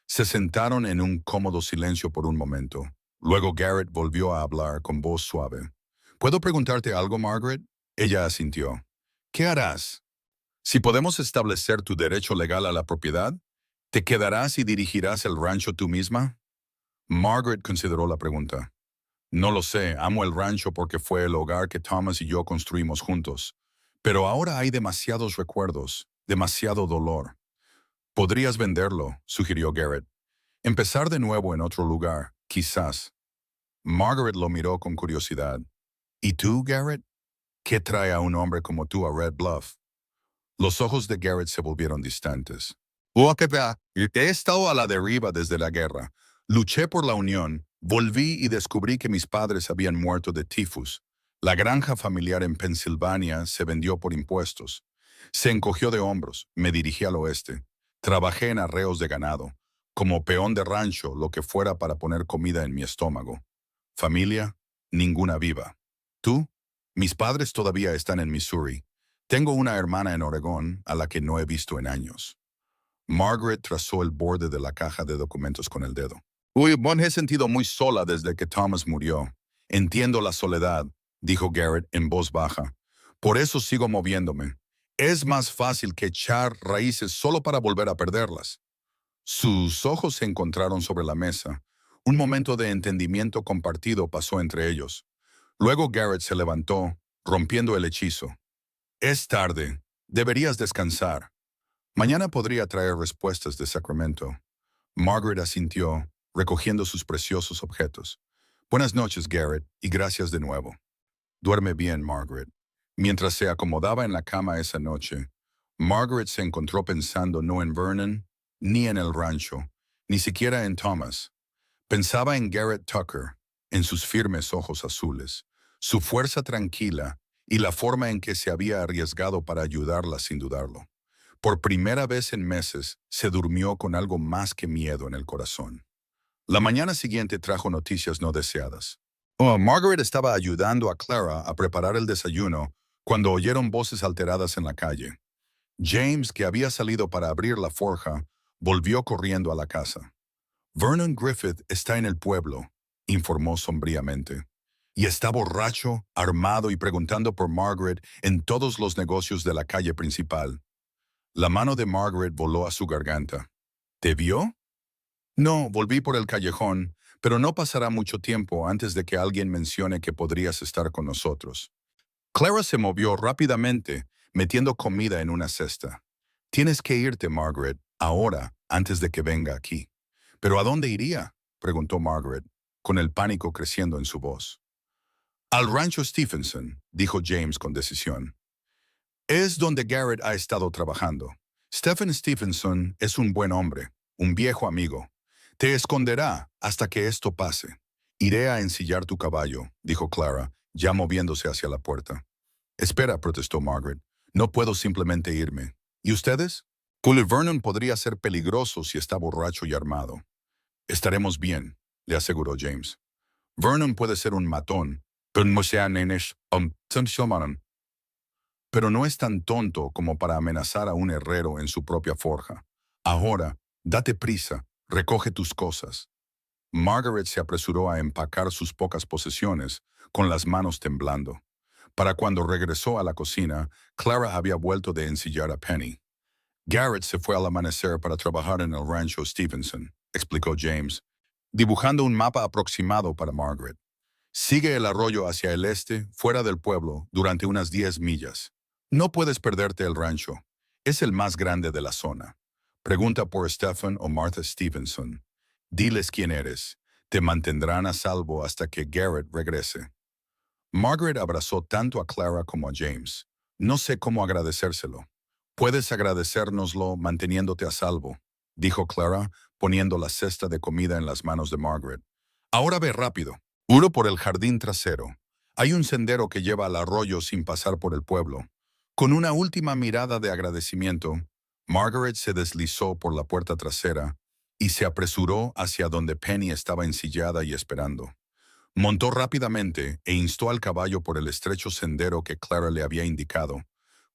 Se sentaron en un cómodo silencio por un momento. Luego Garrett volvió a hablar con voz suave. «¿Puedo preguntarte algo, Margaret?» Ella asintió. «¿Qué harás? Si podemos establecer tu derecho legal a la propiedad, ¿te quedarás y dirigirás el rancho tú misma?» Margaret consideró la pregunta. «No lo sé, amo el rancho porque fue el hogar que Thomas y yo construimos juntos. Pero ahora hay demasiados recuerdos, demasiado dolor». «Podrías venderlo», sugirió Garrett. «Empezar de nuevo en otro lugar, quizás». Margaret lo miró con curiosidad. «¿Y tú, Garrett? ¿Qué trae a un hombre como tú a Red Bluff?» Los ojos de Garrett se volvieron distantes. «Que vea, he estado a la deriva desde la guerra. Luché por la Unión, volví y descubrí que mis padres habían muerto de tifus. La granja familiar en Pensilvania se vendió por impuestos. Se encogió de hombros, me dirigí al oeste. Trabajé en arreos de ganado, como peón de rancho, lo que fuera para poner comida en mi estómago. Familia, ninguna viva. ¿Tú? Mis padres todavía están en Missouri. Tengo una hermana en Oregón a la que no he visto en años». Margaret trazó el borde de la caja de documentos con el dedo. Me he sentido muy sola desde que Thomas murió. Entiendo la soledad», dijo Garrett en voz baja. «Por eso sigo moviéndome. Es más fácil que echar raíces solo para volver a perderlas». Sus ojos se encontraron sobre la mesa. Un momento de entendimiento compartido pasó entre ellos. Luego Garrett se levantó, rompiendo el hechizo. «Es tarde. Deberías descansar. Mañana podría traer respuestas de Sacramento». Margaret asintió, recogiendo sus preciosos objetos. «Buenas noches, Garrett, y gracias de nuevo». «Duerme bien, Margaret». Mientras se acomodaba en la cama esa noche, Margaret se encontró pensando no en Vernon, ni en el rancho, ni siquiera en Thomas. Pensaba en Garrett Tucker, en sus firmes ojos azules, su fuerza tranquila y la forma en que se había arriesgado para ayudarla sin dudarlo. Por primera vez en meses, se durmió con algo más que miedo en el corazón. La mañana siguiente trajo noticias no deseadas. Margaret estaba ayudando a Clara a preparar el desayuno cuando oyeron voces alteradas en la calle. James, que había salido para abrir la forja, volvió corriendo a la casa. Vernon Griffith está en el pueblo, informó sombríamente. Y está borracho, armado y preguntando por Margaret en todos los negocios de la calle principal. La mano de Margaret voló a su garganta. ¿Te vio? No, volví por el callejón, pero no pasará mucho tiempo antes de que alguien mencione que podrías estar con nosotros. Clara se movió rápidamente, metiendo comida en una cesta. Tienes que irte, Margaret, ahora, antes de que venga aquí. ¿Pero a dónde iría?, preguntó Margaret, con el pánico creciendo en su voz. Al rancho Stephenson, dijo James con decisión. Es donde Garrett ha estado trabajando. Stephen Stephenson es un buen hombre, un viejo amigo. Te esconderá hasta que esto pase. Iré a ensillar tu caballo, dijo Clara, ya moviéndose hacia la puerta. Espera, protestó Margaret. No puedo simplemente irme. ¿Y ustedes? Cully Vernon podría ser peligroso si está borracho y armado. Estaremos bien, le aseguró James. Vernon puede ser un matón, pero no sea nenes, pero no es tan tonto como para amenazar a un herrero en su propia forja. Ahora, date prisa, recoge tus cosas. Margaret se apresuró a empacar sus pocas posesiones, con las manos temblando. Para cuando regresó a la cocina, Clara había vuelto de ensillar a Penny. Garrett se fue al amanecer para trabajar en el rancho Stephenson, explicó James, dibujando un mapa aproximado para Margaret. Sigue el arroyo hacia el este, fuera del pueblo, durante unas 10 millas. No puedes perderte el rancho. Es el más grande de la zona. Pregunta por Stephen o Martha Stevenson. Diles quién eres. Te mantendrán a salvo hasta que Garrett regrese. Margaret abrazó tanto a Clara como a James. No sé cómo agradecérselo. Puedes agradecérnoslo manteniéndote a salvo, dijo Clara, poniendo la cesta de comida en las manos de Margaret. Ahora ve rápido. Huro por el jardín trasero. Hay un sendero que lleva al arroyo sin pasar por el pueblo. Con una última mirada de agradecimiento, Margaret se deslizó por la puerta trasera y se apresuró hacia donde Penny estaba ensillada y esperando. Montó rápidamente e instó al caballo por el estrecho sendero que Clara le había indicado,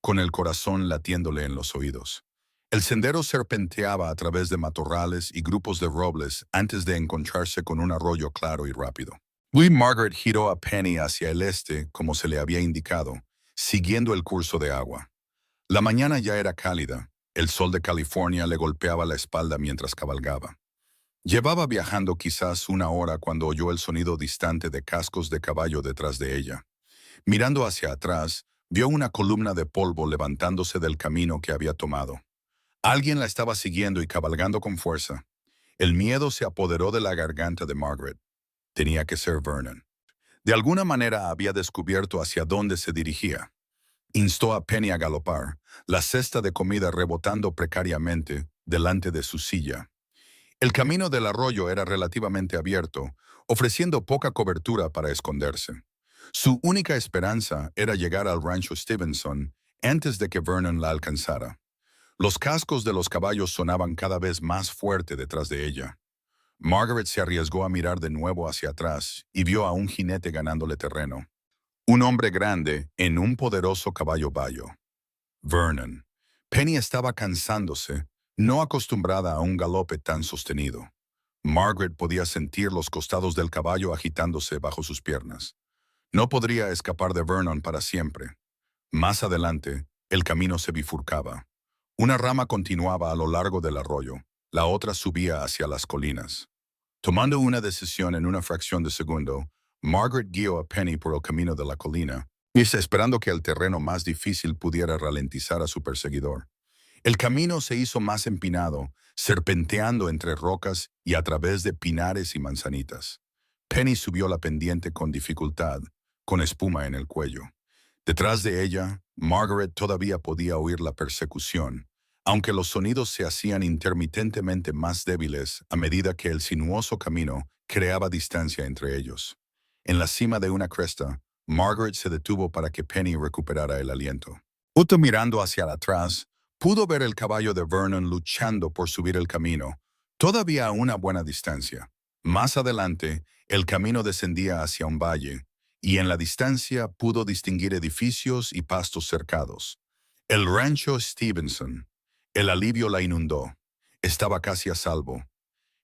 con el corazón latiéndole en los oídos. El sendero serpenteaba a través de matorrales y grupos de robles antes de encontrarse con un arroyo claro y rápido. Margaret giró a Penny hacia el este, como se le había indicado, siguiendo el curso de agua. La mañana ya era cálida. El sol de California le golpeaba la espalda mientras cabalgaba. Llevaba viajando quizás una hora cuando oyó el sonido distante de cascos de caballo detrás de ella. Mirando hacia atrás, vio una columna de polvo levantándose del camino que había tomado. Alguien la estaba siguiendo y cabalgando con fuerza. El miedo se apoderó de la garganta de Margaret. Tenía que ser Vernon. De alguna manera había descubierto hacia dónde se dirigía. Instó a Penny a galopar, la cesta de comida rebotando precariamente delante de su silla. El camino del arroyo era relativamente abierto, ofreciendo poca cobertura para esconderse. Su única esperanza era llegar al rancho Stevenson antes de que Vernon la alcanzara. Los cascos de los caballos sonaban cada vez más fuerte detrás de ella. Margaret se arriesgó a mirar de nuevo hacia atrás y vio a un jinete ganándole terreno. Un hombre grande en un poderoso caballo bayo. Vernon. Penny estaba cansándose, no acostumbrada a un galope tan sostenido. Margaret podía sentir los costados del caballo agitándose bajo sus piernas. No podría escapar de Vernon para siempre. Más adelante, el camino se bifurcaba. Una rama continuaba a lo largo del arroyo, la otra subía hacia las colinas. Tomando una decisión en una fracción de segundo, Margaret guió a Penny por el camino de la colina, esperando que el terreno más difícil pudiera ralentizar a su perseguidor. El camino se hizo más empinado, serpenteando entre rocas y a través de pinares y manzanitas. Penny subió la pendiente con dificultad, con espuma en el cuello. Detrás de ella, Margaret todavía podía oír la persecución, aunque los sonidos se hacían intermitentemente más débiles a medida que el sinuoso camino creaba distancia entre ellos. En la cima de una cresta, Margaret se detuvo para que Penny recuperara el aliento. Mirando hacia atrás, Pudo ver el caballo de Vernon luchando por subir el camino, todavía a una buena distancia. Más adelante, el camino descendía hacia un valle, y en la distancia pudo distinguir edificios y pastos cercados. El rancho Stevenson. El alivio la inundó. Estaba casi a salvo.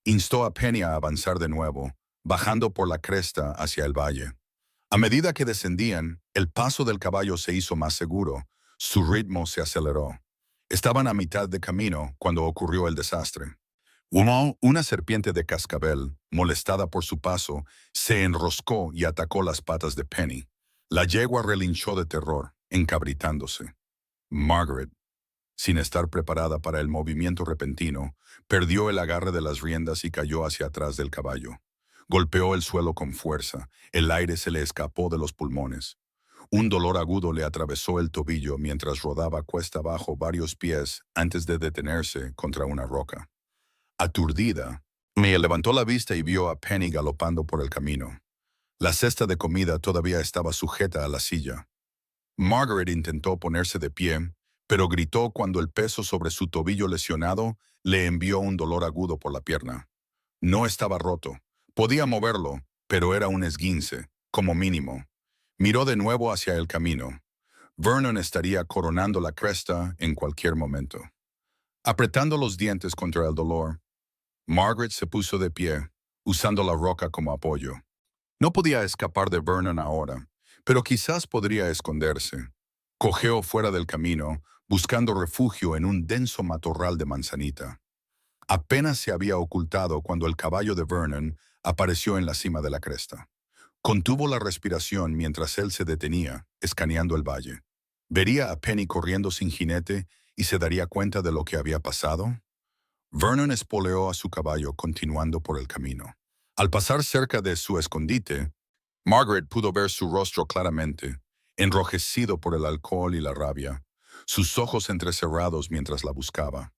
Instó a Penny a avanzar de nuevo, bajando por la cresta hacia el valle. A medida que descendían, el paso del caballo se hizo más seguro. Su ritmo se aceleró. Estaban a mitad de camino cuando ocurrió el desastre. Una serpiente de cascabel, molestada por su paso, se enroscó y atacó las patas de Penny. La yegua relinchó de terror, encabritándose. Margaret, sin estar preparada para el movimiento repentino, perdió el agarre de las riendas y cayó hacia atrás del caballo. Golpeó el suelo con fuerza, el aire se le escapó de los pulmones. Un dolor agudo le atravesó el tobillo mientras rodaba cuesta abajo varios pies antes de detenerse contra una roca. Aturdida, Mia levantó la vista y vio a Penny galopando por el camino. La cesta de comida todavía estaba sujeta a la silla. Margaret intentó ponerse de pie, pero gritó cuando el peso sobre su tobillo lesionado le envió un dolor agudo por la pierna. No estaba roto. Podía moverlo, pero era un esguince, como mínimo. Miró de nuevo hacia el camino. Vernon estaría coronando la cresta en cualquier momento. Apretando los dientes contra el dolor, Margaret se puso de pie, usando la roca como apoyo. No podía escapar de Vernon ahora, pero quizás podría esconderse. Cojeó fuera del camino, buscando refugio en un denso matorral de manzanita. Apenas se había ocultado cuando el caballo de Vernon apareció en la cima de la cresta. Contuvo la respiración mientras él se detenía, escaneando el valle. ¿Vería a Penny corriendo sin jinete y se daría cuenta de lo que había pasado? Vernon espoleó a su caballo continuando por el camino. Al pasar cerca de su escondite, Margaret pudo ver su rostro claramente, enrojecido por el alcohol y la rabia, sus ojos entrecerrados mientras la buscaba.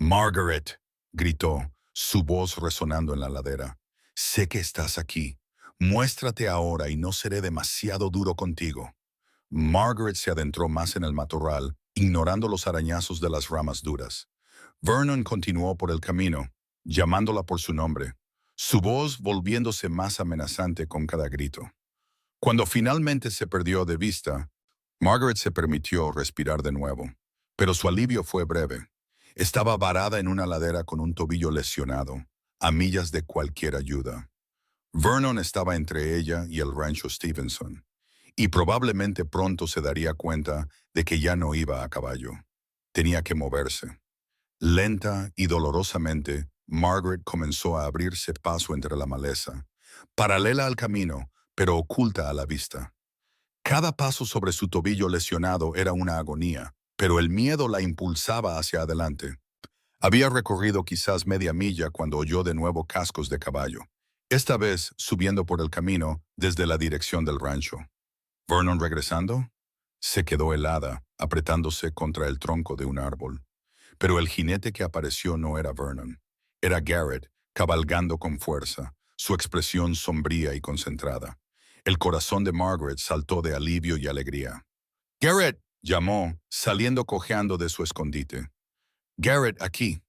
«Margaret», gritó, su voz resonando en la ladera. «Sé que estás aquí. Muéstrate ahora y no seré demasiado duro contigo». Margaret se adentró más en el matorral, ignorando los arañazos de las ramas duras. Vernon continuó por el camino, llamándola por su nombre, su voz volviéndose más amenazante con cada grito. Cuando finalmente se perdió de vista, Margaret se permitió respirar de nuevo, pero su alivio fue breve. Estaba varada en una ladera con un tobillo lesionado, a millas de cualquier ayuda. Vernon estaba entre ella y el rancho Stevenson, y probablemente pronto se daría cuenta de que ya no iba a caballo. Tenía que moverse. Lenta y dolorosamente, Margaret comenzó a abrirse paso entre la maleza, paralela al camino, pero oculta a la vista. Cada paso sobre su tobillo lesionado era una agonía, pero el miedo la impulsaba hacia adelante. Había recorrido quizás media milla cuando oyó de nuevo cascos de caballo, esta vez subiendo por el camino desde la dirección del rancho. ¿Vernon regresando? Se quedó helada, apretándose contra el tronco de un árbol. Pero el jinete que apareció no era Vernon. Era Garrett, cabalgando con fuerza, su expresión sombría y concentrada. El corazón de Margaret saltó de alivio y alegría. «Garrett», llamó, saliendo cojeando de su escondite. «Garrett, aquí».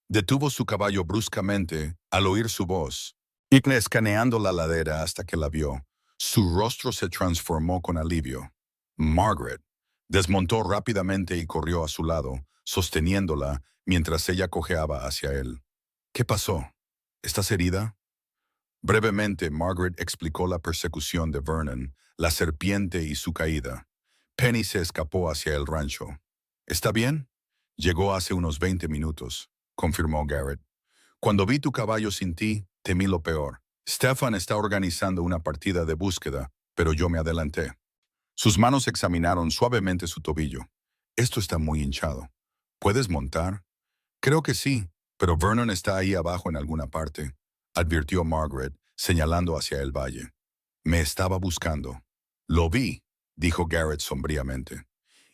Detuvo su caballo bruscamente al oír su voz, y escaneando la ladera hasta que la vio. Su rostro se transformó con alivio. Margaret desmontó rápidamente y corrió a su lado, sosteniéndola mientras ella cojeaba hacia él. «¿Qué pasó? ¿Estás herida?» Brevemente, Margaret explicó la persecución de Vernon, la serpiente y su caída. Penny se escapó hacia el rancho. «¿Está bien?» «Llegó hace unos 20 minutos», confirmó Garrett. «Cuando vi tu caballo sin ti, temí lo peor. Stefan está organizando una partida de búsqueda, pero yo me adelanté». Sus manos examinaron suavemente su tobillo. «Esto está muy hinchado. ¿Puedes montar?» «Creo que sí, pero Vernon está ahí abajo en alguna parte», advirtió Margaret, señalando hacia el valle. «Me estaba buscando». «Lo vi», dijo Garrett sombríamente.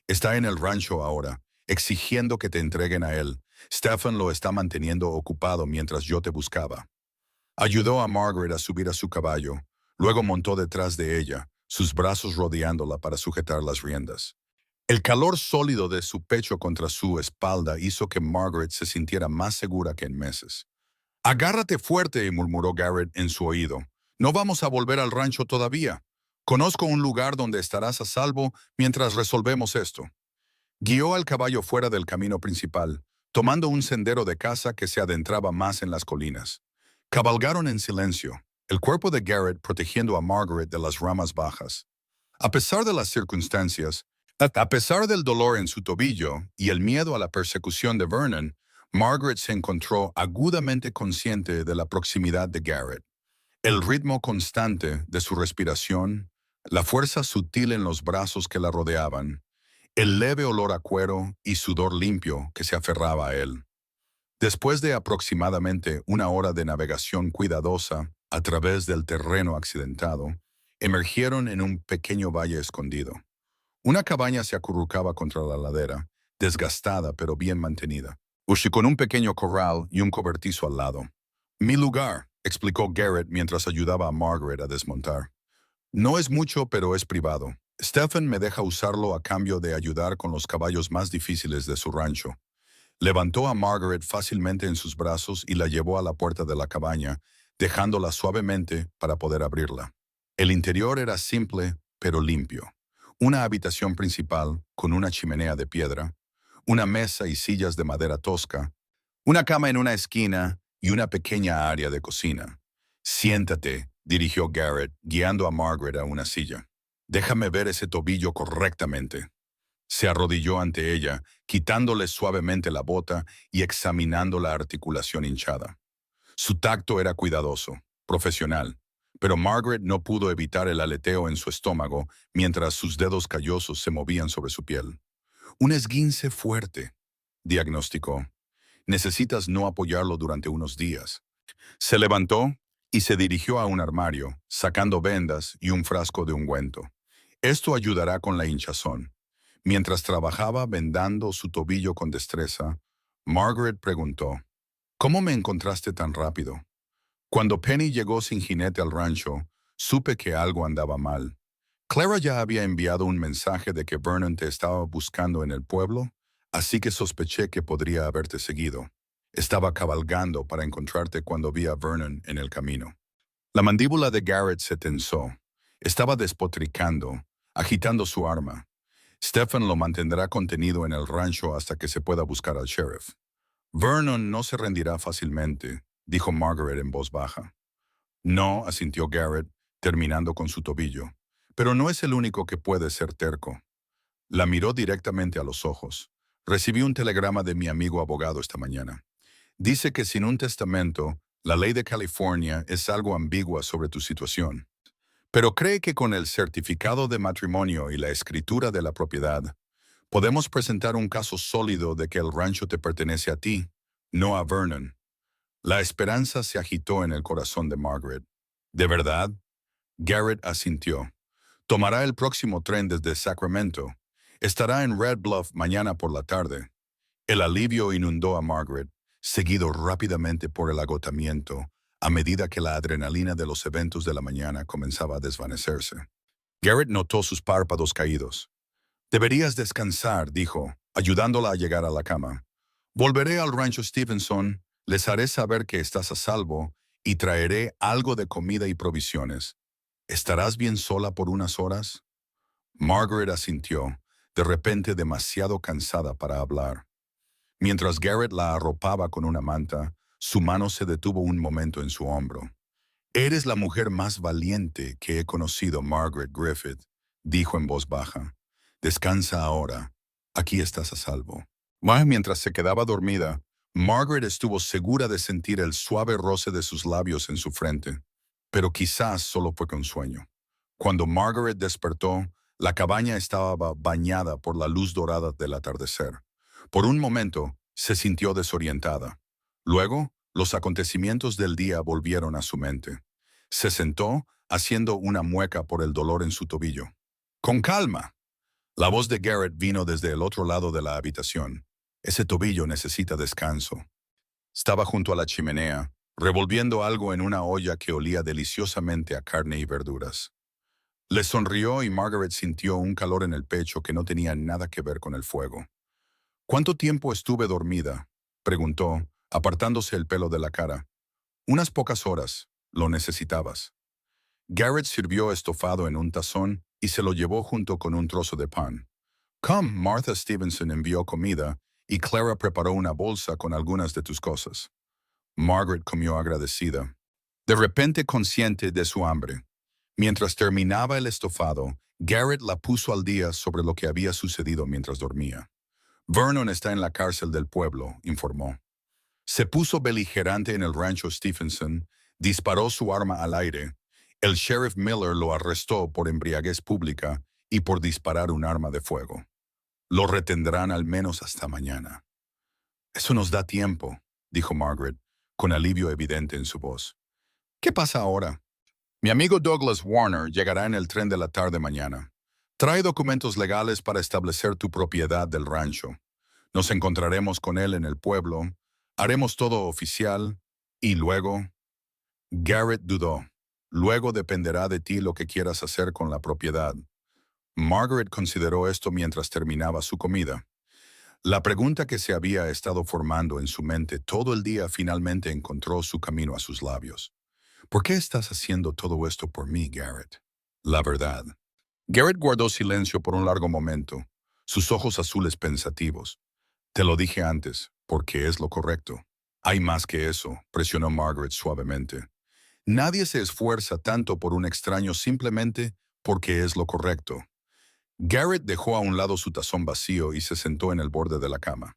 «Está en el rancho ahora, exigiendo que te entreguen a él. Stefan lo está manteniendo ocupado mientras yo te buscaba». Ayudó a Margaret a subir a su caballo, luego montó detrás de ella, sus brazos rodeándola para sujetar las riendas. El calor sólido de su pecho contra su espalda hizo que Margaret se sintiera más segura que en meses. Agárrate fuerte, murmuró Garrett en su oído. No vamos a volver al rancho todavía. Conozco un lugar donde estarás a salvo mientras resolvemos esto. Guió al caballo fuera del camino principal, tomando un sendero de caza que se adentraba más en las colinas. Cabalgaron en silencio, el cuerpo de Garrett protegiendo a Margaret de las ramas bajas. A pesar de las circunstancias, a pesar del dolor en su tobillo y el miedo a la persecución de Vernon, Margaret se encontró agudamente consciente de la proximidad de Garrett. El ritmo constante de su respiración, la fuerza sutil en los brazos que la rodeaban, el leve olor a cuero y sudor limpio que se aferraba a él. Después de aproximadamente una hora de navegación cuidadosa a través del terreno accidentado, emergieron en un pequeño valle escondido. Una cabaña se acurrucaba contra la ladera, desgastada pero bien mantenida, con un pequeño corral y un cobertizo al lado. Mi lugar, explicó Garrett mientras ayudaba a Margaret a desmontar. No es mucho, pero es privado. Stephen me deja usarlo a cambio de ayudar con los caballos más difíciles de su rancho. Levantó a Margaret fácilmente en sus brazos y la llevó a la puerta de la cabaña, dejándola suavemente para poder abrirla. El interior era simple, pero limpio. Una habitación principal, con una chimenea de piedra, una mesa y sillas de madera tosca, una cama en una esquina y una pequeña área de cocina. Siéntate, dirigió Garrett, guiando a Margaret a una silla. Déjame ver ese tobillo correctamente. Se arrodilló ante ella, quitándole suavemente la bota y examinando la articulación hinchada. Su tacto era cuidadoso, profesional, pero Margaret no pudo evitar el aleteo en su estómago mientras sus dedos callosos se movían sobre su piel. Un esguince fuerte, diagnosticó. Necesitas no apoyarlo durante unos días. Se levantó y se dirigió a un armario, sacando vendas y un frasco de ungüento. Esto ayudará con la hinchazón. Mientras trabajaba vendando su tobillo con destreza, Margaret preguntó, ¿cómo me encontraste tan rápido? Cuando Penny llegó sin jinete al rancho, supe que algo andaba mal. Clara ya había enviado un mensaje de que Vernon te estaba buscando en el pueblo, así que sospeché que podría haberte seguido. Estaba cabalgando para encontrarte cuando vi a Vernon en el camino. La mandíbula de Garrett se tensó. Estaba despotricando, agitando su arma. Stephen lo mantendrá contenido en el rancho hasta que se pueda buscar al sheriff. Vernon no se rendirá fácilmente, dijo Margaret en voz baja. No, asintió Garrett, terminando con su tobillo. Pero no es el único que puede ser terco. La miró directamente a los ojos. Recibí un telegrama de mi amigo abogado esta mañana. Dice que sin un testamento, la ley de California es algo ambigua sobre tu situación. Pero cree que con el certificado de matrimonio y la escritura de la propiedad, podemos presentar un caso sólido de que el rancho te pertenece a ti, no a Vernon. La esperanza se agitó en el corazón de Margaret. ¿De verdad? Garrett asintió. Tomará el próximo tren desde Sacramento. Estará en Red Bluff mañana por la tarde. El alivio inundó a Margaret, seguido rápidamente por el agotamiento, a medida que la adrenalina de los eventos de la mañana comenzaba a desvanecerse. Garrett notó sus párpados caídos. Deberías descansar, dijo, ayudándola a llegar a la cama. Volveré al rancho Stevenson, les haré saber que estás a salvo y traeré algo de comida y provisiones. ¿Estarás bien sola por unas horas? Margaret asintió, de repente demasiado cansada para hablar. Mientras Garrett la arropaba con una manta, su mano se detuvo un momento en su hombro. Eres la mujer más valiente que he conocido, Margaret Griffith, dijo en voz baja. Descansa ahora. Aquí estás a salvo. Mientras se quedaba dormida, Margaret estuvo segura de sentir el suave roce de sus labios en su frente, pero quizás solo fue un sueño. Cuando Margaret despertó, la cabaña estaba bañada por la luz dorada del atardecer. Por un momento, se sintió desorientada. Luego, los acontecimientos del día volvieron a su mente. Se sentó, haciendo una mueca por el dolor en su tobillo. ¡Con calma! La voz de Garrett vino desde el otro lado de la habitación. Ese tobillo necesita descanso. Estaba junto a la chimenea, revolviendo algo en una olla que olía deliciosamente a carne y verduras. Le sonrió y Margaret sintió un calor en el pecho que no tenía nada que ver con el fuego. ¿Cuánto tiempo estuve dormida?, preguntó, apartándose el pelo de la cara. Unas pocas horas. Lo necesitabas. Garrett sirvió estofado en un tazón y se lo llevó junto con un trozo de pan. Come, Martha Stevenson envió comida y Clara preparó una bolsa con algunas de tus cosas. Margaret comió agradecida, de repente consciente de su hambre. Mientras terminaba el estofado, Garrett la puso al día sobre lo que había sucedido mientras dormía. Vernon está en la cárcel del pueblo, informó. Se puso beligerante en el rancho Stephenson, disparó su arma al aire. El sheriff Miller lo arrestó por embriaguez pública y por disparar un arma de fuego. Lo retendrán al menos hasta mañana. Eso nos da tiempo, dijo Margaret, con alivio evidente en su voz. ¿Qué pasa ahora? Mi amigo Douglas Warner llegará en el tren de la tarde mañana. Trae documentos legales para establecer tu propiedad del rancho. Nos encontraremos con él en el pueblo, haremos todo oficial y luego... Garrett dudó. Luego dependerá de ti lo que quieras hacer con la propiedad. Margaret consideró esto mientras terminaba su comida. La pregunta que se había estado formando en su mente todo el día finalmente encontró su camino a sus labios. ¿Por qué estás haciendo todo esto por mí, Garrett? La verdad. Garrett guardó silencio por un largo momento, sus ojos azules pensativos. Te lo dije antes, porque es lo correcto. Hay más que eso, presionó Margaret suavemente. Nadie se esfuerza tanto por un extraño simplemente porque es lo correcto. Garrett dejó a un lado su tazón vacío y se sentó en el borde de la cama.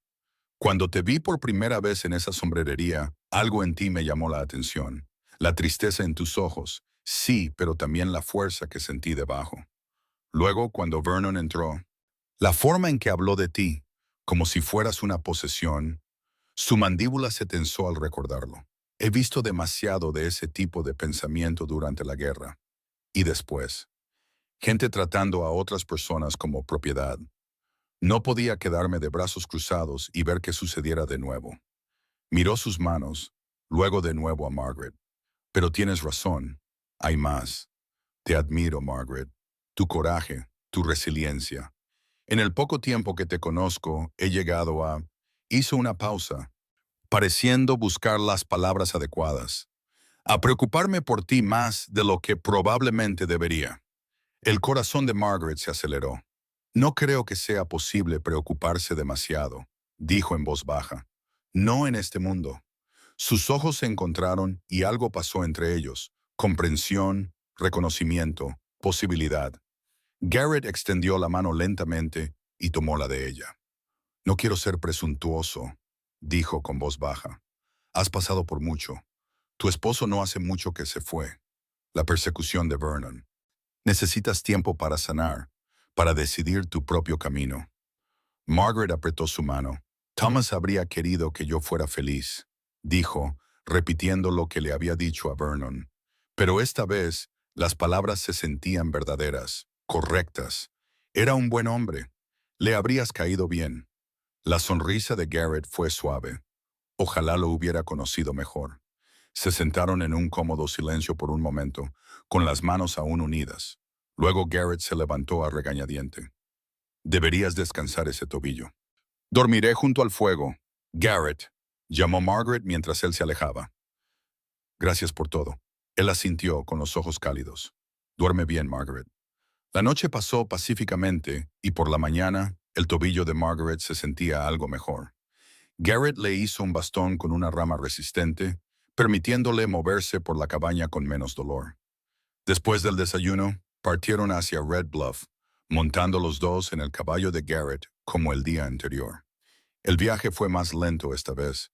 Cuando te vi por primera vez en esa sombrerería, algo en ti me llamó la atención. La tristeza en tus ojos, sí, pero también la fuerza que sentí debajo. Luego, cuando Vernon entró, la forma en que habló de ti, como si fueras una posesión, su mandíbula se tensó al recordarlo. He visto demasiado de ese tipo de pensamiento durante la guerra. Y después, gente tratando a otras personas como propiedad. No podía quedarme de brazos cruzados y ver qué sucediera de nuevo. Miró sus manos, luego de nuevo a Margaret. Pero tienes razón, hay más. Te admiro, Margaret. Tu coraje, tu resiliencia. En el poco tiempo que te conozco, he llegado a... Hizo una pausa, pareciendo buscar las palabras adecuadas. A preocuparme por ti más de lo que probablemente debería. El corazón de Margaret se aceleró. No creo que sea posible preocuparse demasiado, dijo en voz baja. No en este mundo. Sus ojos se encontraron y algo pasó entre ellos. Comprensión, reconocimiento, posibilidad. Garrett extendió la mano lentamente y tomó la de ella. No quiero ser presuntuoso, dijo con voz baja. Has pasado por mucho. Tu esposo no hace mucho que se fue. La persecución de Vernon. Necesitas tiempo para sanar, para decidir tu propio camino. Margaret apretó su mano. Thomas habría querido que yo fuera feliz, dijo, repitiendo lo que le había dicho a Vernon. Pero esta vez, las palabras se sentían verdaderas, correctas. Era un buen hombre. Le habrías caído bien. La sonrisa de Garrett fue suave. Ojalá lo hubiera conocido mejor. Se sentaron en un cómodo silencio por un momento, con las manos aún unidas. Luego Garrett se levantó a regañadiente. Deberías descansar ese tobillo. Dormiré junto al fuego. Garrett, llamó Margaret mientras él se alejaba. Gracias por todo. Él asintió con los ojos cálidos. Duerme bien, Margaret. La noche pasó pacíficamente y por la mañana el tobillo de Margaret se sentía algo mejor. Garrett le hizo un bastón con una rama resistente, permitiéndole moverse por la cabaña con menos dolor. Después del desayuno, partieron hacia Red Bluff, montando los dos en el caballo de Garrett como el día anterior. El viaje fue más lento esta vez.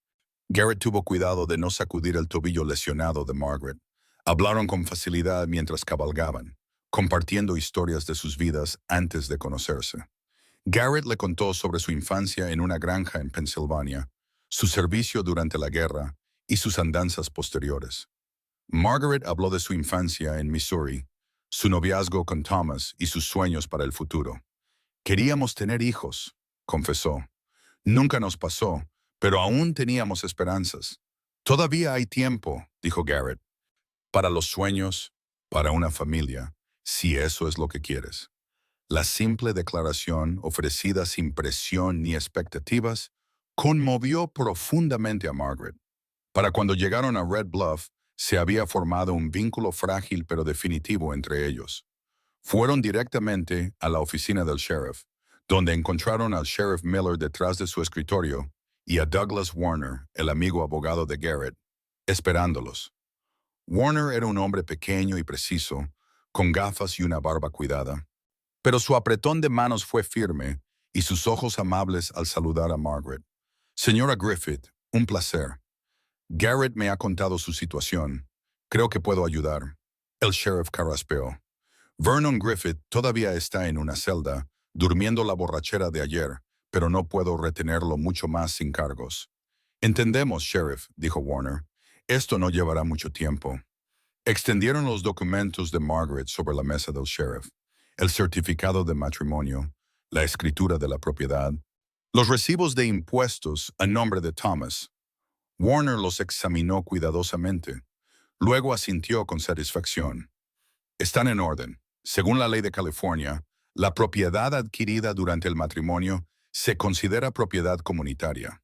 Garrett tuvo cuidado de no sacudir el tobillo lesionado de Margaret. Hablaron con facilidad mientras cabalgaban, compartiendo historias de sus vidas antes de conocerse. Garrett le contó sobre su infancia en una granja en Pensilvania, su servicio durante la guerra y sus andanzas posteriores. Margaret habló de su infancia en Missouri, su noviazgo con Thomas y sus sueños para el futuro. Queríamos tener hijos, confesó. Nunca nos pasó, pero aún teníamos esperanzas. Todavía hay tiempo, dijo Garrett, para los sueños, para una familia. si eso es lo que quieres. La simple declaración, ofrecida sin presión ni expectativas, conmovió profundamente a Margaret. Para cuando llegaron a Red Bluff, se había formado un vínculo frágil pero definitivo entre ellos. Fueron directamente a la oficina del sheriff, donde encontraron al sheriff Miller detrás de su escritorio y a Douglas Warner, el amigo abogado de Garrett, esperándolos. Warner era un hombre pequeño y preciso, con gafas y una barba cuidada, pero su apretón de manos fue firme y sus ojos amables al saludar a Margaret. Señora Griffith, un placer. Garrett me ha contado su situación. Creo que puedo ayudar. El sheriff carraspeó. Vernon Griffith todavía está en una celda, durmiendo la borrachera de ayer, pero no puedo retenerlo mucho más sin cargos. Entendemos, sheriff, dijo Warner. Esto no llevará mucho tiempo. Extendieron los documentos de Margaret sobre la mesa del sheriff, el certificado de matrimonio, la escritura de la propiedad, los recibos de impuestos a nombre de Thomas. Warner los examinó cuidadosamente. Luego asintió con satisfacción. Están en orden. Según la ley de California, la propiedad adquirida durante el matrimonio se considera propiedad comunitaria.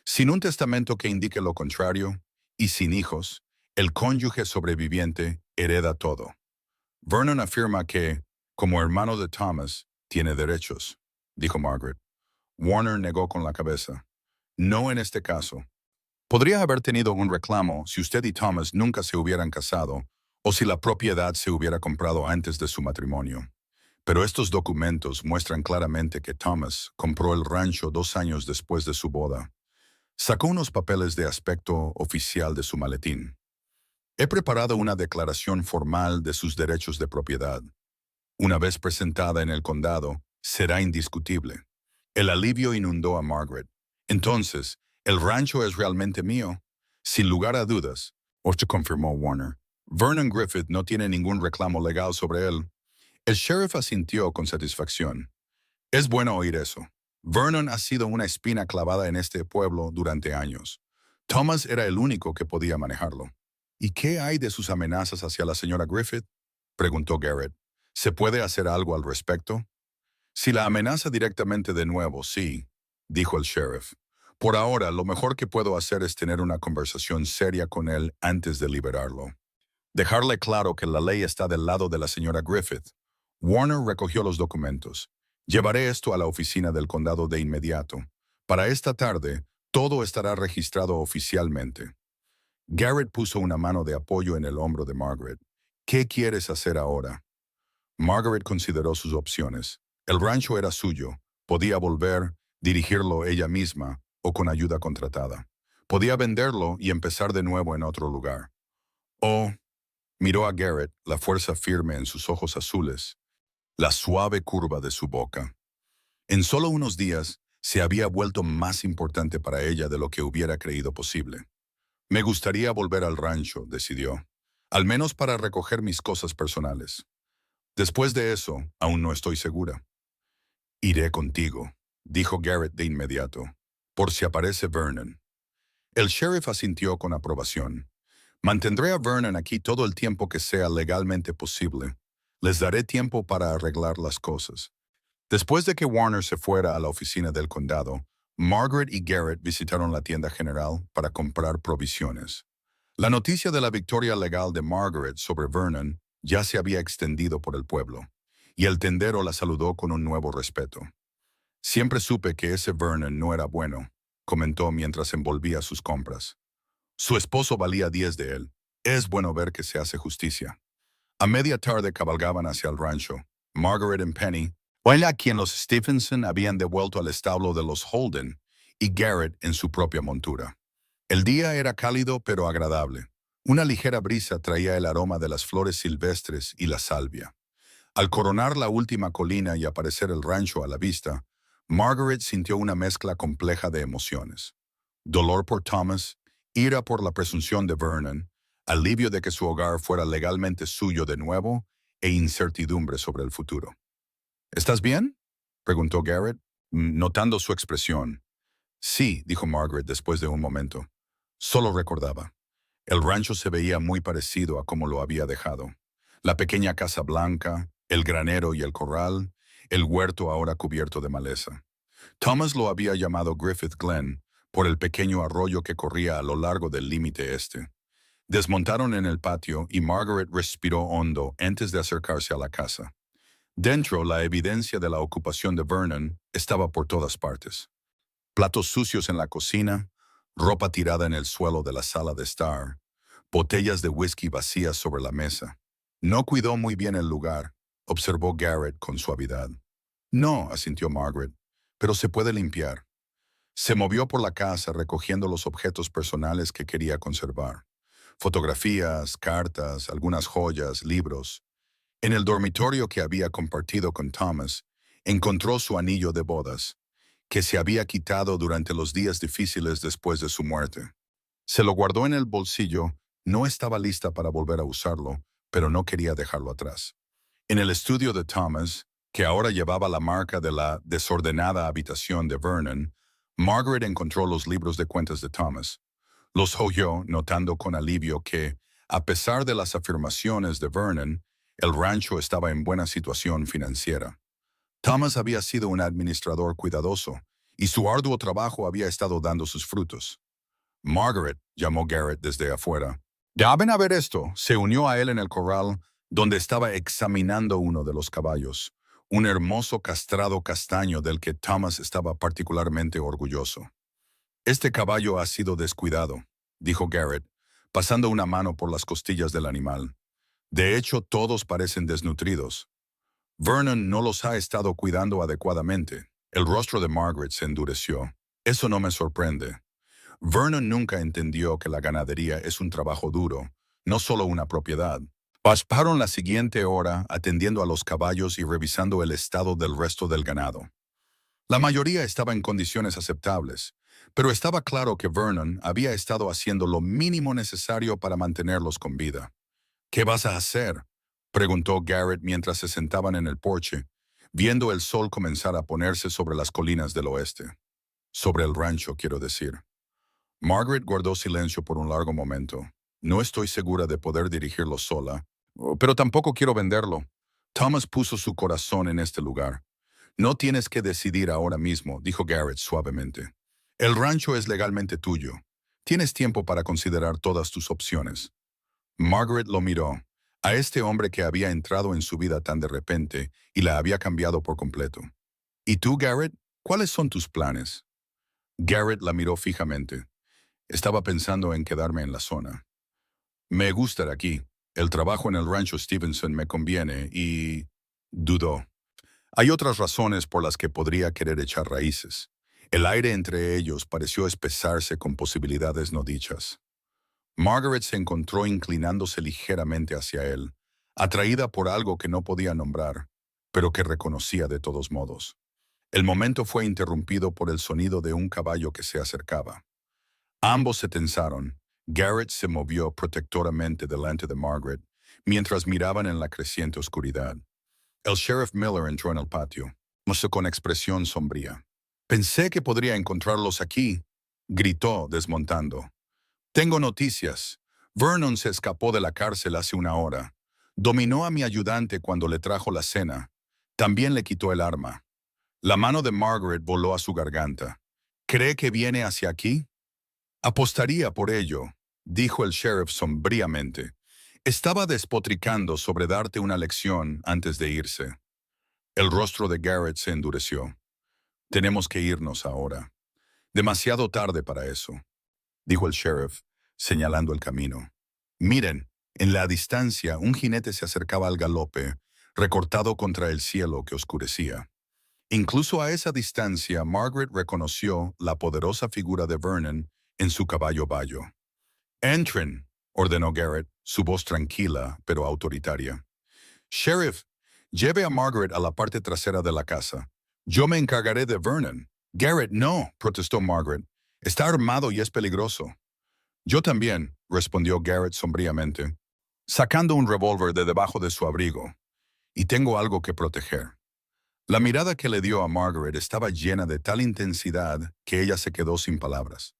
Sin un testamento que indique lo contrario, y sin hijos, el cónyuge sobreviviente hereda todo. Vernon afirma que, como hermano de Thomas, tiene derechos, dijo Margaret. Warner negó con la cabeza. No en este caso. Podría haber tenido un reclamo si usted y Thomas nunca se hubieran casado o si la propiedad se hubiera comprado antes de su matrimonio. Pero estos documentos muestran claramente que Thomas compró el rancho 2 años después de su boda. Sacó unos papeles de aspecto oficial de su maletín. He preparado una declaración formal de sus derechos de propiedad. Una vez presentada en el condado, será indiscutible. El alivio inundó a Margaret. Entonces, ¿el rancho es realmente mío? Sin lugar a dudas, confirmó Warner. Vernon Griffith no tiene ningún reclamo legal sobre él. El sheriff asintió con satisfacción. Es bueno oír eso. Vernon ha sido una espina clavada en este pueblo durante años. Thomas era el único que podía manejarlo. ¿Y qué hay de sus amenazas hacia la señora Griffith?, preguntó Garrett. ¿Se puede hacer algo al respecto? Si la amenaza directamente de nuevo, sí, dijo el sheriff. Por ahora, lo mejor que puedo hacer es tener una conversación seria con él antes de liberarlo. Dejarle claro que la ley está del lado de la señora Griffith. Warner recogió los documentos. Llevaré esto a la oficina del condado de inmediato. Para esta tarde, todo estará registrado oficialmente. Garrett puso una mano de apoyo en el hombro de Margaret. ¿Qué quieres hacer ahora? Margaret consideró sus opciones. El rancho era suyo. Podía volver, dirigirlo ella misma o con ayuda contratada. Podía venderlo y empezar de nuevo en otro lugar. O, miró a Garrett, la fuerza firme en sus ojos azules, la suave curva de su boca. En solo unos días, se había vuelto más importante para ella de lo que hubiera creído posible. Me gustaría volver al rancho, decidió, al menos para recoger mis cosas personales. Después de eso, aún no estoy segura. Iré contigo, dijo Garrett de inmediato, por si aparece Vernon. El sheriff asintió con aprobación. Mantendré a Vernon aquí todo el tiempo que sea legalmente posible. Les daré tiempo para arreglar las cosas. Después de que Warner se fuera a la oficina del condado, Margaret y Garrett visitaron la tienda general para comprar provisiones. La noticia de la victoria legal de Margaret sobre Vernon ya se había extendido por el pueblo, y el tendero la saludó con un nuevo respeto. Siempre supe que ese Vernon no era bueno, comentó mientras envolvía sus compras. Su esposo valía 10 de él. Es bueno ver que se hace justicia. A media tarde cabalgaban hacia el rancho. Margaret y Penny, a quien los Stephenson habían devuelto al establo de los Holden, y Garrett en su propia montura. El día era cálido pero agradable. Una ligera brisa traía el aroma de las flores silvestres y la salvia. Al coronar la última colina y aparecer el rancho a la vista, Margaret sintió una mezcla compleja de emociones. Dolor por Thomas, ira por la presunción de Vernon, alivio de que su hogar fuera legalmente suyo de nuevo e incertidumbre sobre el futuro. ¿Estás bien?, preguntó Garrett, notando su expresión. Sí, dijo Margaret después de un momento. Solo recordaba. El rancho se veía muy parecido a como lo había dejado. La pequeña casa blanca, el granero y el corral, el huerto ahora cubierto de maleza. Thomas lo había llamado Griffith Glen por el pequeño arroyo que corría a lo largo del límite este. Desmontaron en el patio y Margaret respiró hondo antes de acercarse a la casa. Dentro, la evidencia de la ocupación de Vernon estaba por todas partes. Platos sucios en la cocina, ropa tirada en el suelo de la sala de estar, botellas de whisky vacías sobre la mesa. No cuidó muy bien el lugar, observó Garrett con suavidad. No, asintió Margaret, pero se puede limpiar. Se movió por la casa recogiendo los objetos personales que quería conservar. Fotografías, cartas, algunas joyas, libros. En el dormitorio que había compartido con Thomas, encontró su anillo de bodas, que se había quitado durante los días difíciles después de su muerte. Se lo guardó en el bolsillo, no estaba lista para volver a usarlo, pero no quería dejarlo atrás. En el estudio de Thomas, que ahora llevaba la marca de la desordenada habitación de Vernon, Margaret encontró los libros de cuentas de Thomas. Los hojeó, notando con alivio que, a pesar de las afirmaciones de Vernon, el rancho estaba en buena situación financiera. Thomas había sido un administrador cuidadoso, y su arduo trabajo había estado dando sus frutos. Margaret, llamó Garrett desde afuera. Deben ver esto. Se unió a él en el corral, donde estaba examinando uno de los caballos, un hermoso castrado castaño del que Thomas estaba particularmente orgulloso. Este caballo ha sido descuidado, dijo Garrett, pasando una mano por las costillas del animal. De hecho, todos parecen desnutridos. Vernon no los ha estado cuidando adecuadamente. El rostro de Margaret se endureció. Eso no me sorprende. Vernon nunca entendió que la ganadería es un trabajo duro, no solo una propiedad. Pasaron la siguiente hora atendiendo a los caballos y revisando el estado del resto del ganado. La mayoría estaba en condiciones aceptables, pero estaba claro que Vernon había estado haciendo lo mínimo necesario para mantenerlos con vida. ¿Qué vas a hacer?, preguntó Garrett mientras se sentaban en el porche, viendo el sol comenzar a ponerse sobre las colinas del oeste. Sobre el rancho, quiero decir. Margaret guardó silencio por un largo momento. No estoy segura de poder dirigirlo sola, pero tampoco quiero venderlo. Thomas puso su corazón en este lugar. No tienes que decidir ahora mismo, dijo Garrett suavemente. El rancho es legalmente tuyo. Tienes tiempo para considerar todas tus opciones. Margaret lo miró, a este hombre que había entrado en su vida tan de repente y la había cambiado por completo. ¿Y tú, Garrett? ¿Cuáles son tus planes? Garrett la miró fijamente. Estaba pensando en quedarme en la zona. Me gusta aquí. El trabajo en el rancho Stevenson me conviene y... dudó. Hay otras razones por las que podría querer echar raíces. El aire entre ellos pareció espesarse con posibilidades no dichas. Margaret se encontró inclinándose ligeramente hacia él, atraída por algo que no podía nombrar, pero que reconocía de todos modos. El momento fue interrumpido por el sonido de un caballo que se acercaba. Ambos se tensaron. Garrett se movió protectoramente delante de Margaret, mientras miraban en la creciente oscuridad. El sheriff Miller entró en el patio, con expresión sombría. «Pensé que podría encontrarlos aquí», gritó, desmontando. «Tengo noticias. Vernon se escapó de la cárcel hace una hora. Dominó a mi ayudante cuando le trajo la cena. También le quitó el arma». La mano de Margaret voló a su garganta. «¿Cree que viene hacia aquí?» «Apostaría por ello», dijo el sheriff sombríamente. «Estaba despotricando sobre darte una lección antes de irse». El rostro de Garrett se endureció. «Tenemos que irnos ahora. Demasiado tarde para eso», dijo el sheriff, señalando el camino. «Miren, en la distancia un jinete se acercaba al galope, recortado contra el cielo que oscurecía». Incluso a esa distancia, Margaret reconoció la poderosa figura de Vernon en su caballo bayo. «Entren», ordenó Garrett, su voz tranquila pero autoritaria. «Sheriff, lleve a Margaret a la parte trasera de la casa. Yo me encargaré de Vernon». «Garrett, no», protestó Margaret. «Está armado y es peligroso». «Yo también», respondió Garrett sombríamente, sacando un revólver de debajo de su abrigo. «Y tengo algo que proteger». La mirada que le dio a Margaret estaba llena de tal intensidad que ella se quedó sin palabras.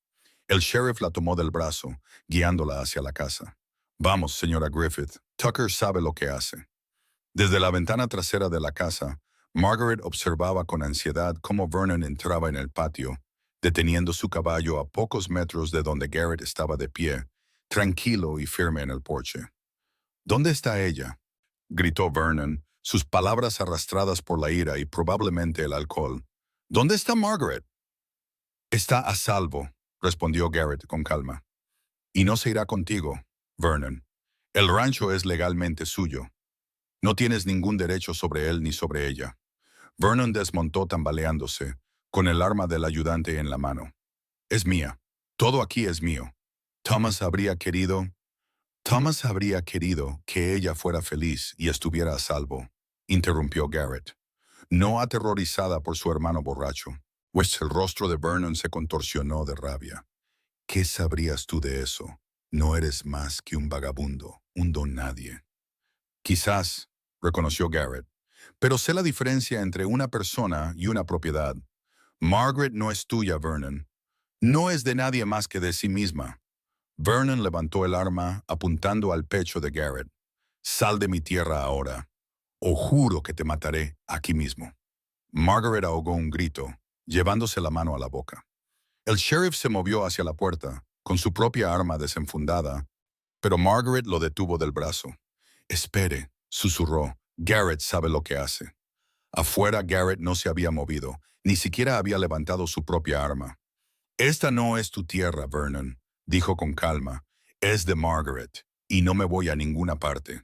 El sheriff la tomó del brazo, guiándola hacia la casa. «Vamos, señora Griffith», Tucker sabe lo que hace. Desde la ventana trasera de la casa, Margaret observaba con ansiedad cómo Vernon entraba en el patio, deteniendo su caballo a pocos metros de donde Garrett estaba de pie, tranquilo y firme en el porche. ¿Dónde está ella?, gritó Vernon, sus palabras arrastradas por la ira y probablemente el alcohol. ¿Dónde está Margaret? Está a salvo, respondió Garrett con calma. Y no se irá contigo, Vernon. El rancho es legalmente suyo. No tienes ningún derecho sobre él ni sobre ella. Vernon desmontó tambaleándose, con el arma del ayudante en la mano. Es mía. Todo aquí es mío. Thomas habría querido... Thomas habría querido que ella fuera feliz y estuviera a salvo, interrumpió Garrett, no aterrorizada por su hermano borracho, pues el rostro de Vernon se contorsionó de rabia. ¿Qué sabrías tú de eso? No eres más que un vagabundo, un don nadie. Quizás, reconoció Garrett, pero sé la diferencia entre una persona y una propiedad. Margaret no es tuya, Vernon. No es de nadie más que de sí misma. Vernon levantó el arma apuntando al pecho de Garrett. Sal de mi tierra ahora, o juro que te mataré aquí mismo. Margaret ahogó un grito, llevándose la mano a la boca. El sheriff se movió hacia la puerta, con su propia arma desenfundada, pero Margaret lo detuvo del brazo. Espere, susurró. Garrett sabe lo que hace. Afuera Garrett no se había movido, ni siquiera había levantado su propia arma. Esta no es tu tierra, Vernon, dijo con calma. Es de Margaret, y no me voy a ninguna parte.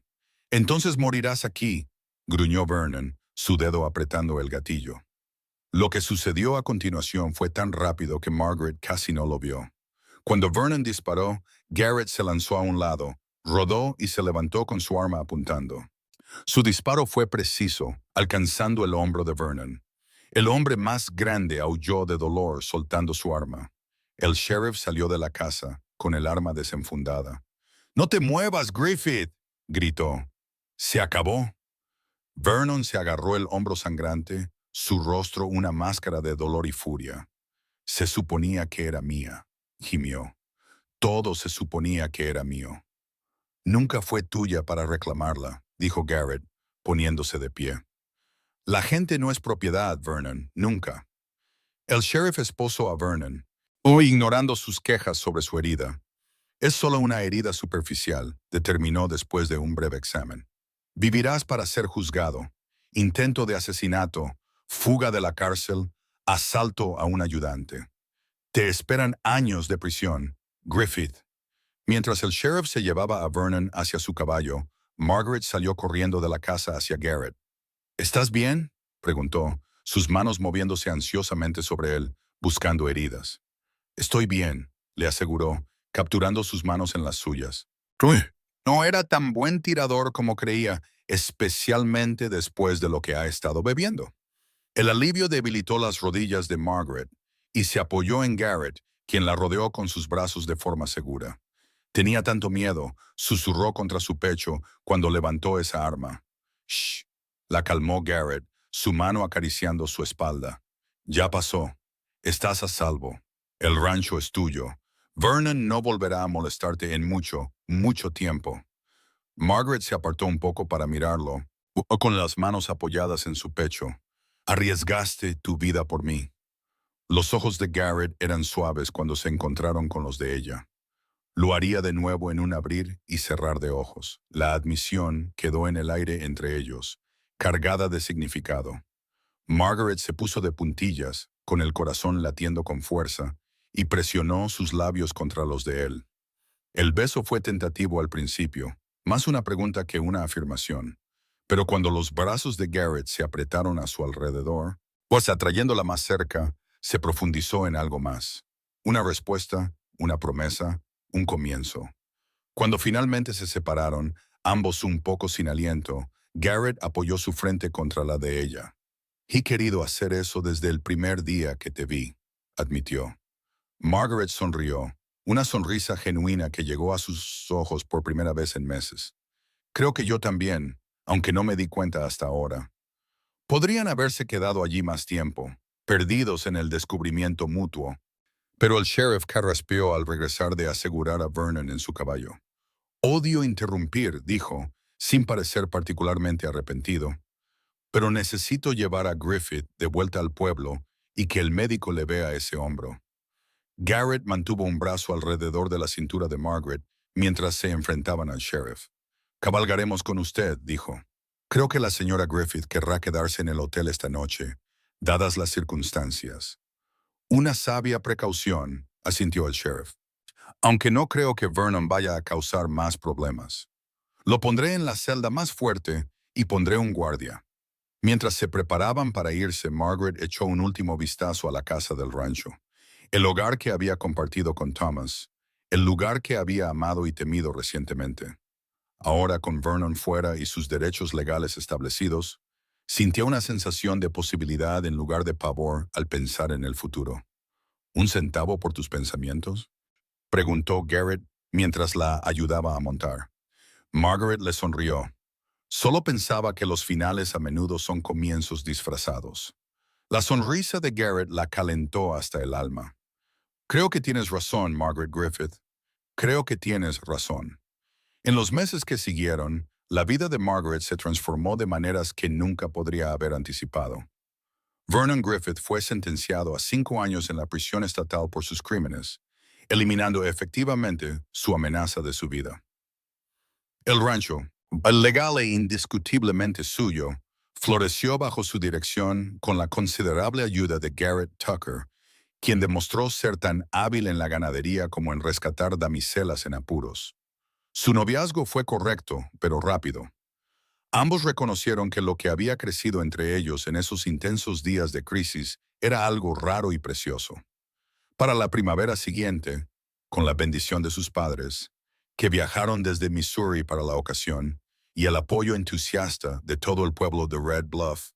Entonces morirás aquí, gruñó Vernon, su dedo apretando el gatillo. Lo que sucedió a continuación fue tan rápido que Margaret casi no lo vio. Cuando Vernon disparó, Garrett se lanzó a un lado, rodó y se levantó con su arma apuntando. Su disparo fue preciso, alcanzando el hombro de Vernon. El hombre más grande aulló de dolor soltando su arma. El sheriff salió de la casa, con el arma desenfundada. «¡No te muevas, Griffith!», gritó. «Se acabó». Vernon se agarró el hombro sangrante, su rostro una máscara de dolor y furia. «Se suponía que era mía», gimió. «Todo se suponía que era mío». «Nunca fue tuya para reclamarla», dijo Garrett, poniéndose de pie. «La gente no es propiedad, Vernon, nunca». El sheriff esposó a Vernon, hoy ignorando sus quejas sobre su herida. «Es solo una herida superficial», determinó después de un breve examen. «Vivirás para ser juzgado. Intento de asesinato, fuga de la cárcel, asalto a un ayudante. Te esperan años de prisión, Griffith». Mientras el sheriff se llevaba a Vernon hacia su caballo, Margaret salió corriendo de la casa hacia Garrett. «¿Estás bien?», preguntó, sus manos moviéndose ansiosamente sobre él, buscando heridas. «Estoy bien», le aseguró, capturando sus manos en las suyas. «Uy, no era tan buen tirador como creía, especialmente después de lo que ha estado bebiendo». El alivio debilitó las rodillas de Margaret y se apoyó en Garrett, quien la rodeó con sus brazos de forma segura. Tenía tanto miedo, susurró contra su pecho cuando levantó esa arma. «Shh», la calmó Garrett, su mano acariciando su espalda. «Ya pasó. Estás a salvo. El rancho es tuyo. Vernon no volverá a molestarte en mucho, mucho tiempo». Margaret se apartó un poco para mirarlo, con las manos apoyadas en su pecho. «Arriesgaste tu vida por mí». Los ojos de Garrett eran suaves cuando se encontraron con los de ella. Lo haría de nuevo en un abrir y cerrar de ojos. La admisión quedó en el aire entre ellos, cargada de significado. Margaret se puso de puntillas, con el corazón latiendo con fuerza, y presionó sus labios contra los de él. El beso fue tentativo al principio, más una pregunta que una afirmación. Pero cuando los brazos de Garrett se apretaron a su alrededor, pues atrayéndola más cerca, se profundizó en algo más. Una respuesta, una promesa, un comienzo. Cuando finalmente se separaron, ambos un poco sin aliento, Garrett apoyó su frente contra la de ella. «He querido hacer eso desde el primer día que te vi», admitió. Margaret sonrió, una sonrisa genuina que llegó a sus ojos por primera vez en meses. «Creo que yo también, aunque no me di cuenta hasta ahora». Podrían haberse quedado allí más tiempo, perdidos en el descubrimiento mutuo, pero el sheriff carraspeó al regresar de asegurar a Vernon en su caballo. «Odio interrumpir», dijo, sin parecer particularmente arrepentido. Pero necesito llevar a Griffith de vuelta al pueblo y que el médico le vea ese hombro. Garrett mantuvo un brazo alrededor de la cintura de Margaret mientras se enfrentaban al sheriff. Cabalgaremos con usted, dijo. Creo que la señora Griffith querrá quedarse en el hotel esta noche, dadas las circunstancias. Una sabia precaución, asintió el sheriff. Aunque no creo que Vernon vaya a causar más problemas. Lo pondré en la celda más fuerte y pondré un guardia. Mientras se preparaban para irse, Margaret echó un último vistazo a la casa del rancho, el hogar que había compartido con Thomas, el lugar que había amado y temido recientemente. Ahora, con Vernon fuera y sus derechos legales establecidos, sintió una sensación de posibilidad en lugar de pavor al pensar en el futuro. ¿Un centavo por tus pensamientos?, preguntó Garrett mientras la ayudaba a montar. Margaret le sonrió. Solo pensaba que los finales a menudo son comienzos disfrazados. La sonrisa de Garrett la calentó hasta el alma. Creo que tienes razón, Margaret Griffith. Creo que tienes razón. En los meses que siguieron, la vida de Margaret se transformó de maneras que nunca podría haber anticipado. Vernon Griffith fue sentenciado a 5 años en la prisión estatal por sus crímenes, eliminando efectivamente su amenaza de su vida. El rancho, legal e indiscutiblemente suyo, floreció bajo su dirección con la considerable ayuda de Garrett Tucker, quien demostró ser tan hábil en la ganadería como en rescatar damiselas en apuros. Su noviazgo fue correcto, pero rápido. Ambos reconocieron que lo que había crecido entre ellos en esos intensos días de crisis era algo raro y precioso. Para la primavera siguiente, con la bendición de sus padres, que viajaron desde Missouri para la ocasión, y el apoyo entusiasta de todo el pueblo de Red Bluff,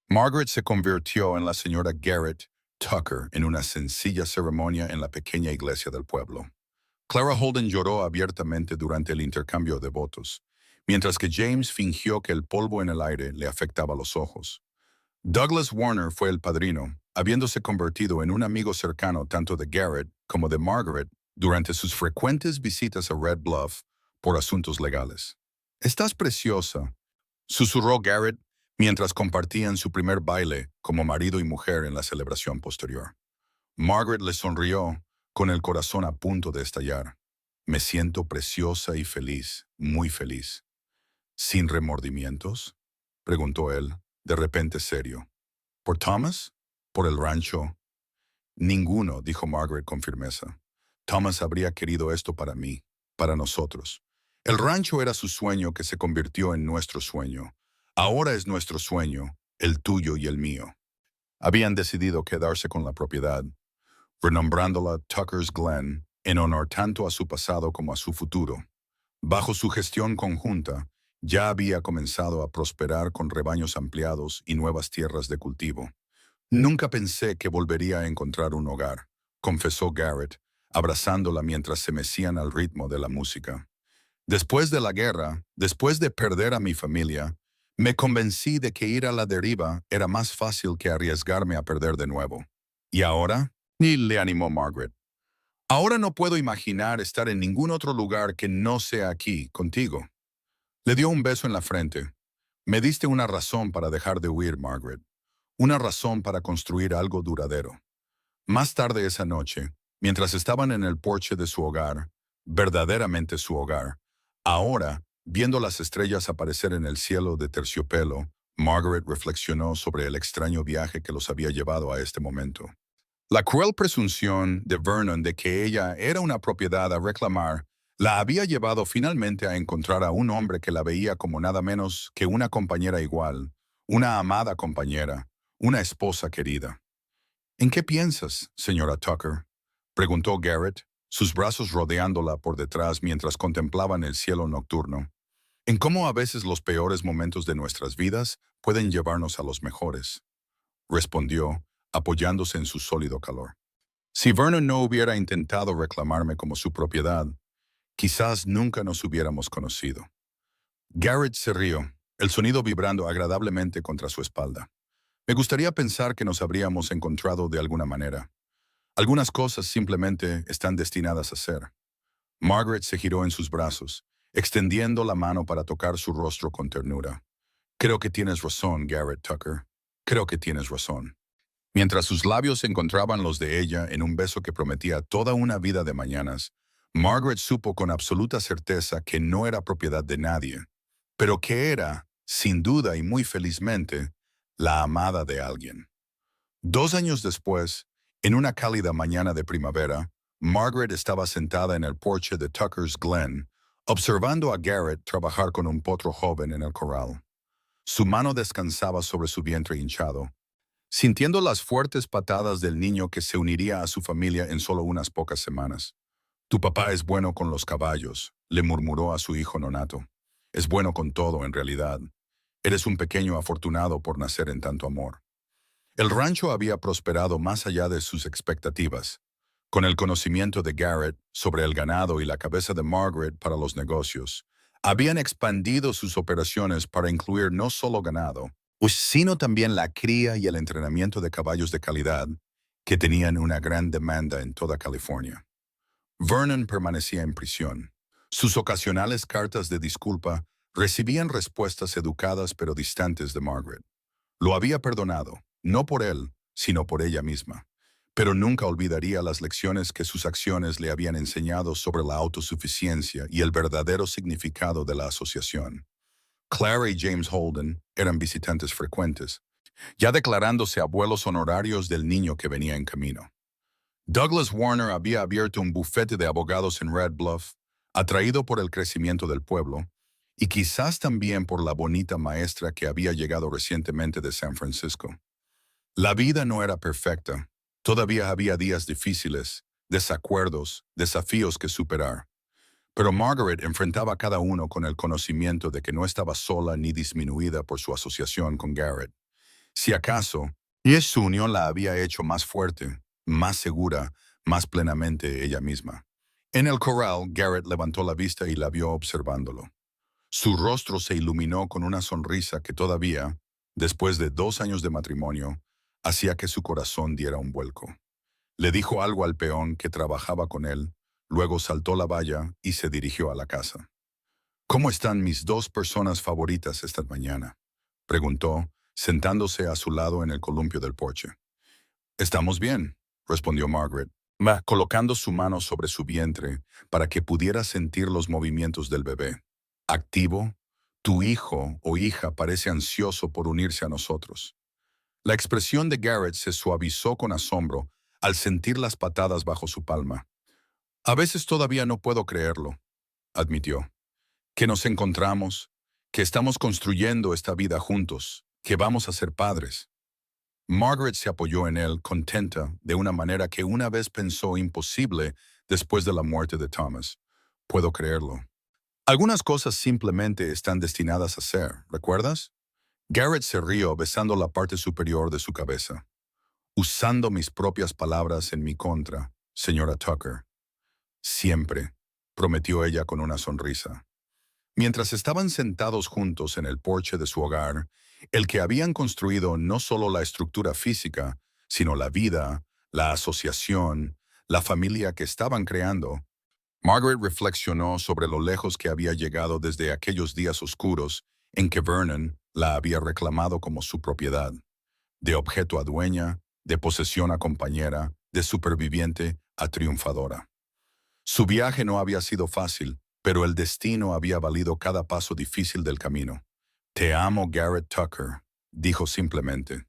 Margaret se convirtió en la señora Garrett Tucker en una sencilla ceremonia en la pequeña iglesia del pueblo. Clara Holden lloró abiertamente durante el intercambio de votos, mientras que James fingió que el polvo en el aire le afectaba los ojos. Douglas Warner fue el padrino, habiéndose convertido en un amigo cercano tanto de Garrett como de Margaret durante sus frecuentes visitas a Red Bluff por asuntos legales. «Estás preciosa», susurró Garrett mientras compartían su primer baile como marido y mujer en la celebración posterior. Margaret le sonrió, con el corazón a punto de estallar. «Me siento preciosa y feliz, muy feliz». «¿Sin remordimientos?», preguntó él, de repente serio. «¿Por Thomas? ¿Por el rancho?» «Ninguno», dijo Margaret con firmeza. «Thomas habría querido esto para mí, para nosotros. El rancho era su sueño que se convirtió en nuestro sueño. Ahora es nuestro sueño, el tuyo y el mío». Habían decidido quedarse con la propiedad, renombrándola Tucker's Glen, en honor tanto a su pasado como a su futuro. Bajo su gestión conjunta, ya había comenzado a prosperar con rebaños ampliados y nuevas tierras de cultivo. «Nunca pensé que volvería a encontrar un hogar», confesó Garrett, abrazándola mientras se mecían al ritmo de la música. «Después de la guerra, después de perder a mi familia, me convencí de que ir a la deriva era más fácil que arriesgarme a perder de nuevo. ¿Y ahora?», ni le animó Margaret. «Ahora no puedo imaginar estar en ningún otro lugar que no sea aquí, contigo». Le dio un beso en la frente. «Me diste una razón para dejar de huir, Margaret. Una razón para construir algo duradero». Más tarde esa noche, mientras estaban en el porche de su hogar, verdaderamente su hogar, ahora, viendo las estrellas aparecer en el cielo de terciopelo, Margaret reflexionó sobre el extraño viaje que los había llevado a este momento. La cruel presunción de Vernon de que ella era una propiedad a reclamar la había llevado finalmente a encontrar a un hombre que la veía como nada menos que una compañera igual, una amada compañera, una esposa querida. «¿En qué piensas, señora Tucker?», preguntó Garrett, sus brazos rodeándola por detrás mientras contemplaban el cielo nocturno. «En cómo a veces los peores momentos de nuestras vidas pueden llevarnos a los mejores», respondió, apoyándose en su sólido calor. «Si Vernon no hubiera intentado reclamarme como su propiedad, quizás nunca nos hubiéramos conocido». Garrett se rió, el sonido vibrando agradablemente contra su espalda. «Me gustaría pensar que nos habríamos encontrado de alguna manera. Algunas cosas simplemente están destinadas a ser». Margaret se giró en sus brazos, extendiendo la mano para tocar su rostro con ternura. Creo que tienes razón, Garrett Tucker. Creo que tienes razón. Mientras sus labios encontraban los de ella en un beso que prometía toda una vida de mañanas, Margaret supo con absoluta certeza que no era propiedad de nadie, pero que era, sin duda y muy felizmente, la amada de alguien. 2 años después, en una cálida mañana de primavera, Margaret estaba sentada en el porche de Tucker's Glen, observando a Garrett trabajar con un potro joven en el corral. Su mano descansaba sobre su vientre hinchado, sintiendo las fuertes patadas del niño que se uniría a su familia en solo unas pocas semanas. Tu papá es bueno con los caballos, le murmuró a su hijo nonato. Es bueno con todo, en realidad. Eres un pequeño afortunado por nacer en tanto amor. El rancho había prosperado más allá de sus expectativas. Con el conocimiento de Garrett sobre el ganado y la cabeza de Margaret para los negocios, habían expandido sus operaciones para incluir no solo ganado, sino también la cría y el entrenamiento de caballos de calidad, que tenían una gran demanda en toda California. Vernon permanecía en prisión. Sus ocasionales cartas de disculpa recibían respuestas educadas pero distantes de Margaret. Lo había perdonado, no por él, sino por ella misma, pero nunca olvidaría las lecciones que sus acciones le habían enseñado sobre la autosuficiencia y el verdadero significado de la asociación. Clara y James Holden eran visitantes frecuentes, ya declarándose abuelos honorarios del niño que venía en camino. Douglas Warner había abierto un bufete de abogados en Red Bluff, atraído por el crecimiento del pueblo, y quizás también por la bonita maestra que había llegado recientemente de San Francisco. La vida no era perfecta. Todavía había días difíciles, desacuerdos, desafíos que superar. Pero Margaret enfrentaba cada uno con el conocimiento de que no estaba sola ni disminuida por su asociación con Garrett. Si acaso, y su unión la había hecho más fuerte, más segura, más plenamente ella misma. En el corral, Garrett levantó la vista y la vio observándolo. Su rostro se iluminó con una sonrisa que todavía, después de 2 años de matrimonio, hacía que su corazón diera un vuelco. Le dijo algo al peón que trabajaba con él, luego saltó la valla y se dirigió a la casa. ¿Cómo están mis dos personas favoritas esta mañana?, preguntó, sentándose a su lado en el columpio del porche. Estamos bien, respondió Margaret, colocando su mano sobre su vientre para que pudiera sentir los movimientos del bebé. Activo, tu hijo o hija parece ansioso por unirse a nosotros. La expresión de Garrett se suavizó con asombro al sentir las patadas bajo su palma. A veces todavía no puedo creerlo, admitió. Que nos encontramos, que estamos construyendo esta vida juntos, que vamos a ser padres. Margaret se apoyó en él, contenta, de una manera que una vez pensó imposible después de la muerte de Thomas. Puedo creerlo. Algunas cosas simplemente están destinadas a ser, ¿recuerdas? Garrett se rió besando la parte superior de su cabeza. Usando mis propias palabras en mi contra, señora Tucker. Siempre, prometió ella con una sonrisa. Mientras estaban sentados juntos en el porche de su hogar, el que habían construido no solo la estructura física, sino la vida, la asociación, la familia que estaban creando, Margaret reflexionó sobre lo lejos que había llegado desde aquellos días oscuros en que Vernon la había reclamado como su propiedad, de objeto a dueña, de posesión a compañera, de superviviente a triunfadora. Su viaje no había sido fácil, pero el destino había valido cada paso difícil del camino. Te amo, Garrett Tucker, dijo simplemente.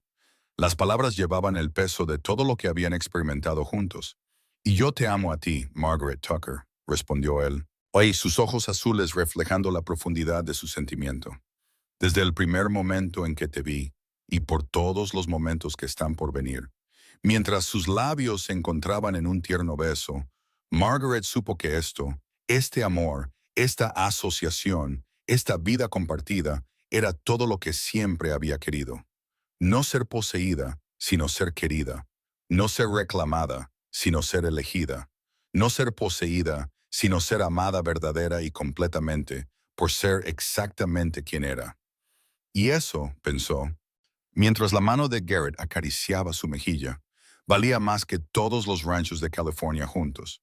Las palabras llevaban el peso de todo lo que habían experimentado juntos. Y yo te amo a ti, Margaret Tucker, respondió él, sus ojos azules reflejando la profundidad de su sentimiento. Desde el primer momento en que te vi, y por todos los momentos que están por venir. Mientras sus labios se encontraban en un tierno beso, Margaret supo que este amor, esta asociación, esta vida compartida, era todo lo que siempre había querido. No ser poseída, sino ser querida. No ser reclamada, sino ser elegida. No ser poseída, sino ser amada verdadera y completamente, por ser exactamente quien era. Y eso, pensó, mientras la mano de Garrett acariciaba su mejilla, valía más que todos los ranchos de California juntos.